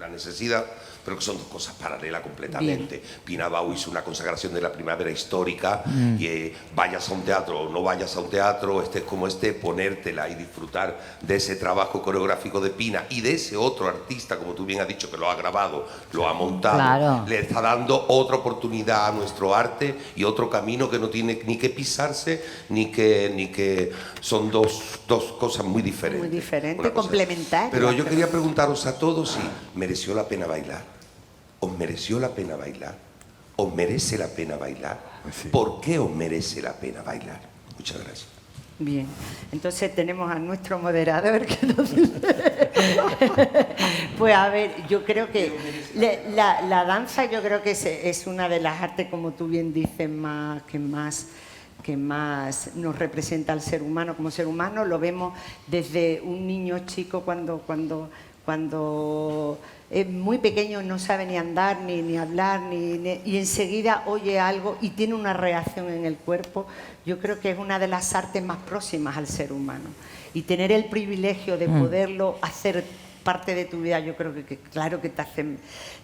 la necesidad, pero que son dos cosas paralelas completamente. Bien. Pina Bausch hizo una consagración de la primavera histórica y vayas a un teatro o no vayas a un teatro, estés como estés, ponértela y disfrutar de ese trabajo coreográfico de Pina y de ese otro artista, como tú bien has dicho, que lo ha grabado, lo ha montado, claro. Le está dando otra oportunidad a nuestro arte y otro camino que no tiene ni que pisarse, ni que son dos cosas muy diferentes. Muy diferentes, complementarias. Pero yo quería preguntaros a todos si mereció la pena bailar. ¿Os mereció la pena bailar? ¿Os merece la pena bailar? Sí. ¿Por qué os merece la pena bailar? Muchas gracias. Bien, entonces tenemos a nuestro moderador que nos dice... Pues a ver, yo creo que la danza yo creo que es una de las artes, como tú bien dices, que más nos representa al ser humano como ser humano. Lo vemos desde un niño chico cuando es muy pequeño, no sabe ni andar, ni hablar, y enseguida oye algo y tiene una reacción en el cuerpo. Yo creo que es una de las artes más próximas al ser humano. Y tener el privilegio de poderlo hacer parte de tu vida, yo creo que claro que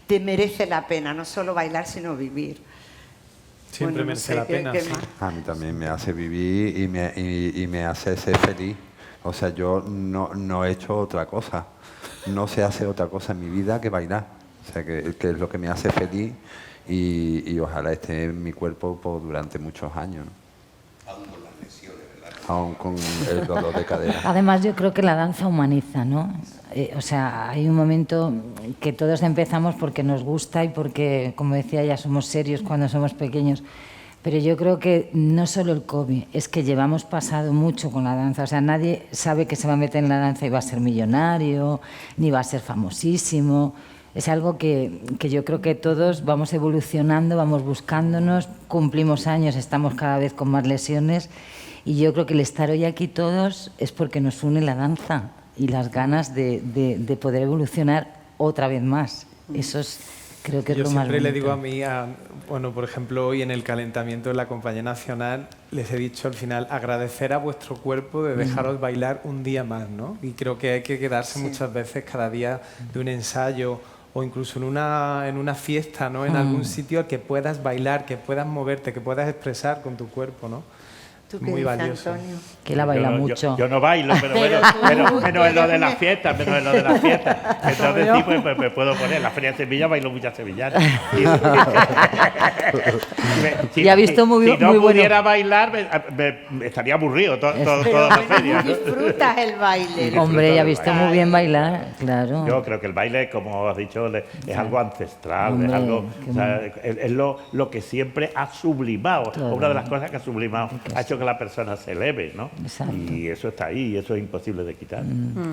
te merece la pena, no solo bailar, sino vivir. Siempre merece la pena. Sí. A mí también me hace vivir y me hace ser feliz. O sea, yo no he hecho otra cosa. No se hace otra cosa en mi vida que bailar. O sea, que es lo que me hace feliz y ojalá esté en mi cuerpo durante muchos años, ¿no? Aún con las lesiones, ¿verdad? Aún con el dolor de cadera. Además, yo creo que la danza humaniza, ¿no? O sea, hay un momento que todos empezamos porque nos gusta y porque, como decía, ya somos serios cuando somos pequeños. Pero yo creo que no solo el COVID, es que llevamos pasado mucho con la danza. O sea, nadie sabe que se va a meter en la danza y va a ser millonario, ni va a ser famosísimo. Es algo que yo creo que todos vamos evolucionando, vamos buscándonos, cumplimos años, estamos cada vez con más lesiones. Y yo creo que el estar hoy aquí todos es porque nos une la danza y las ganas de poder evolucionar otra vez más. Eso es... Creo que yo es lo siempre más le digo a mí, bueno, por ejemplo, hoy en el calentamiento de la Compañía Nacional, les he dicho al final, agradecer a vuestro cuerpo de dejaros bailar un día más, ¿no? Y creo que hay que quedarse muchas veces cada día de un ensayo o incluso en una fiesta, ¿no? En algún sitio que puedas bailar, que puedas moverte, que puedas expresar con tu cuerpo, ¿no? Muy valioso. Antonio? Que la baila mucho. Yo no bailo, pero menos en lo de las fiestas, Entonces sí, pues me puedo poner. La Feria de Sevilla bailo muchas sevillanas. Y ha visto muy bien. Si no pudiera bailar, estaría aburrido toda la feria. Disfrutas el baile. Hombre, ya ha visto muy bien bailar, claro. Yo creo que el baile, como has dicho, es algo ancestral, hombre, es algo, o sea, es lo que siempre ha sublimado, una de las cosas que ha sublimado, ha hecho que la persona se eleve, ¿no? Exacto. Y eso está ahí, y eso es imposible de quitar.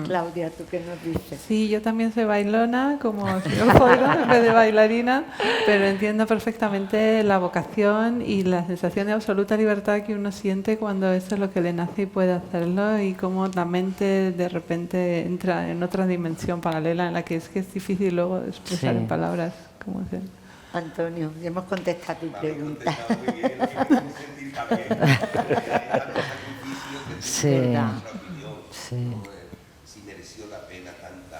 Claudia, ¿tú qué nos dices? Sí, yo también soy bailona, como el señor Zoilo, en vez de bailarina, pero entiendo perfectamente la vocación y la sensación de absoluta libertad que uno siente cuando eso es lo que le nace y puede hacerlo, y cómo la mente de repente entra en otra dimensión paralela en la que es difícil luego expresar en palabras cómo hacer. Antonio, ya hemos contestado tu pregunta. Sí. Si mereció la pena tanto.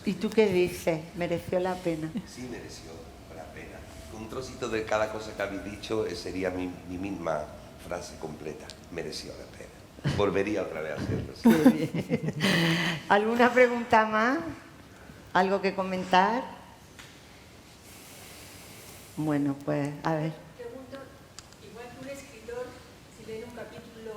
¿Y tú qué dices? ¿Mereció la pena? Sí, mereció la pena. Un trocito de cada cosa que habéis dicho sería mi misma frase completa. Mereció la pena. Volvería otra vez a hacerlo. Sí. ¿Alguna pregunta más? ¿Algo que comentar? Bueno, pues, a ver. Pregunto, igual que un escritor, si lee un capítulo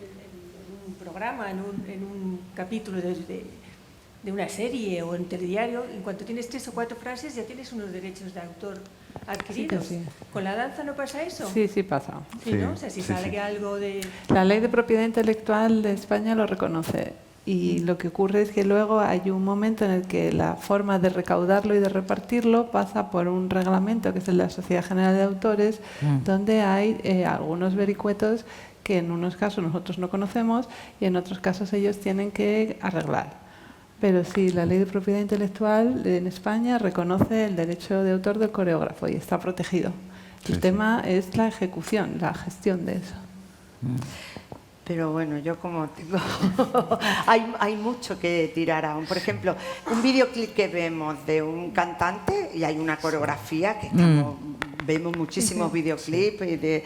en un programa, en un capítulo de una serie o en telediario, en cuanto tienes 3 o 4 frases ya tienes unos derechos de autor adquiridos. Sí. ¿Con la danza no pasa eso? Sí, sí pasa. Sí, ¿no? O sea, si sale algo de... La Ley de Propiedad Intelectual de España lo reconoce. Y lo que ocurre es que luego hay un momento en el que la forma de recaudarlo y de repartirlo pasa por un reglamento, que es el de la Sociedad General de Autores, donde hay algunos vericuetos que en unos casos nosotros no conocemos y en otros casos ellos tienen que arreglar. Pero sí, la Ley de Propiedad Intelectual en España reconoce el derecho de autor del coreógrafo y está protegido. El tema es la ejecución, la gestión de eso. Pero bueno, yo como digo, hay mucho que tirar aún. Por ejemplo, un videoclip que vemos de un cantante y hay una coreografía, que vemos muchísimos videoclips y de...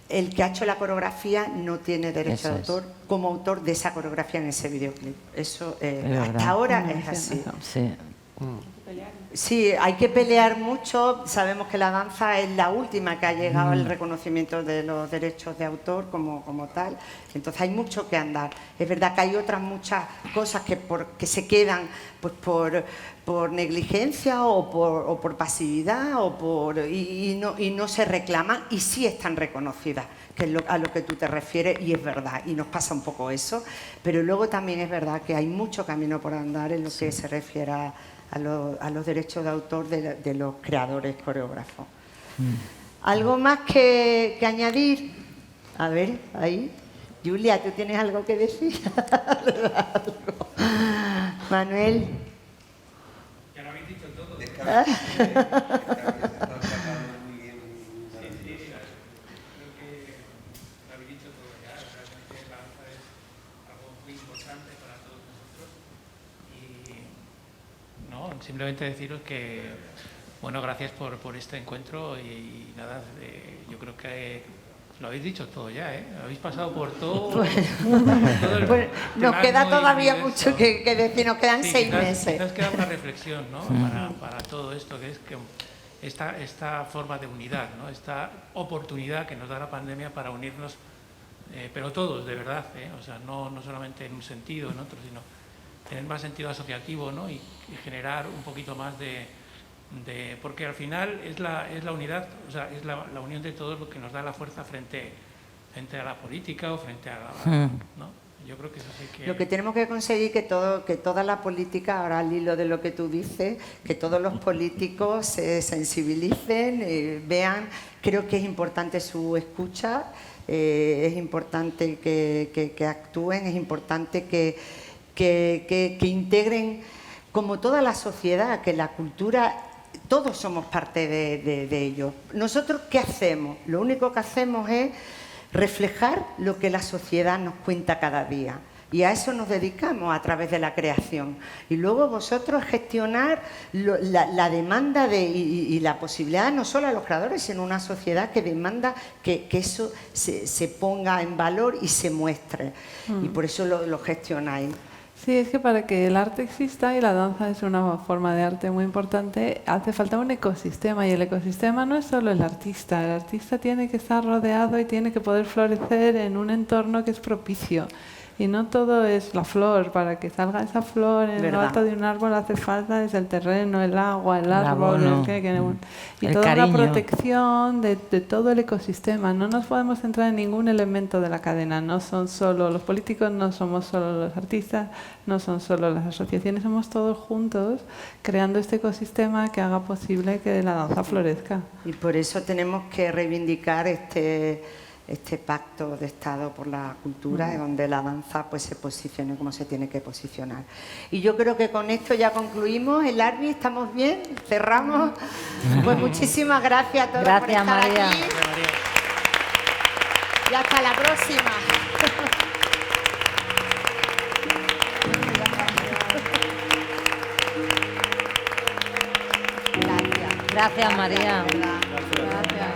El que ha hecho la coreografía no tiene derecho de autor como autor de esa coreografía en ese videoclip. Eso hasta ahora es así. Sí, hay que pelear mucho. Sabemos que la danza es la última que ha llegado al reconocimiento de los derechos de autor como tal. Entonces hay mucho que andar. Es verdad que hay otras muchas cosas que se quedan pues por negligencia o por pasividad y no se reclaman y sí están reconocidas, que es a lo que tú te refieres, y es verdad, y nos pasa un poco eso, pero luego también es verdad que hay mucho camino por andar en lo que se refiere a los derechos de autor de los creadores coreógrafos. ¿Algo más que añadir? A ver, ahí. Julia, ¿tú tienes algo que decir? Manuel. Ya lo habéis dicho todo. Simplemente deciros que, bueno, gracias por este encuentro y nada, yo creo que lo habéis dicho todo ya, ¿eh? Habéis pasado por todo. Bueno, nos queda todavía mucho que decir, nos quedan 6 meses. Quizás queda una reflexión, ¿no? Para todo esto, que es que esta forma de unidad, ¿no? Esta oportunidad que nos da la pandemia para unirnos, pero todos, de verdad, ¿eh? O sea, no solamente en un sentido, en otro, sino tener más sentido asociativo, ¿no? y generar un poquito más porque al final es la unidad, o sea, es la unión de todos lo que nos da la fuerza frente a la política o frente a la... ¿no? Yo creo que eso sí que... Lo que tenemos que conseguir que toda la política, ahora al hilo de lo que tú dices, que todos los políticos se sensibilicen, vean, creo que es importante su escucha, es importante que actúen, es importante que integren, como toda la sociedad, que la cultura, todos somos parte de ello. ¿Nosotros qué hacemos? Lo único que hacemos es reflejar lo que la sociedad nos cuenta cada día. Y a eso nos dedicamos a través de la creación. Y luego vosotros gestionar la demanda y la posibilidad, no solo a los creadores, sino una sociedad que demanda que eso se ponga en valor y se muestre. Y por eso lo gestionáis. Sí, es que para que el arte exista, y la danza es una forma de arte muy importante, hace falta un ecosistema, y el ecosistema no es solo el artista tiene que estar rodeado y tiene que poder florecer en un entorno que es propicio. Y no todo es la flor. Para que salga esa flor en lo alto de un árbol hace falta desde el terreno, el agua, el árbol, y toda una protección de todo el ecosistema. No nos podemos centrar en ningún elemento de la cadena. No son solo los políticos, no somos solo los artistas, no son solo las asociaciones, somos todos juntos creando este ecosistema que haga posible que la danza florezca. Y por eso tenemos que reivindicar este pacto de Estado por la cultura, donde la danza pues se posicione como se tiene que posicionar. Y yo creo que con esto ya concluimos. El Arbi, ¿estamos bien? ¿Cerramos? Pues muchísimas gracias a todos por estar María. aquí. Y hasta la próxima. Gracias, María. Gracias.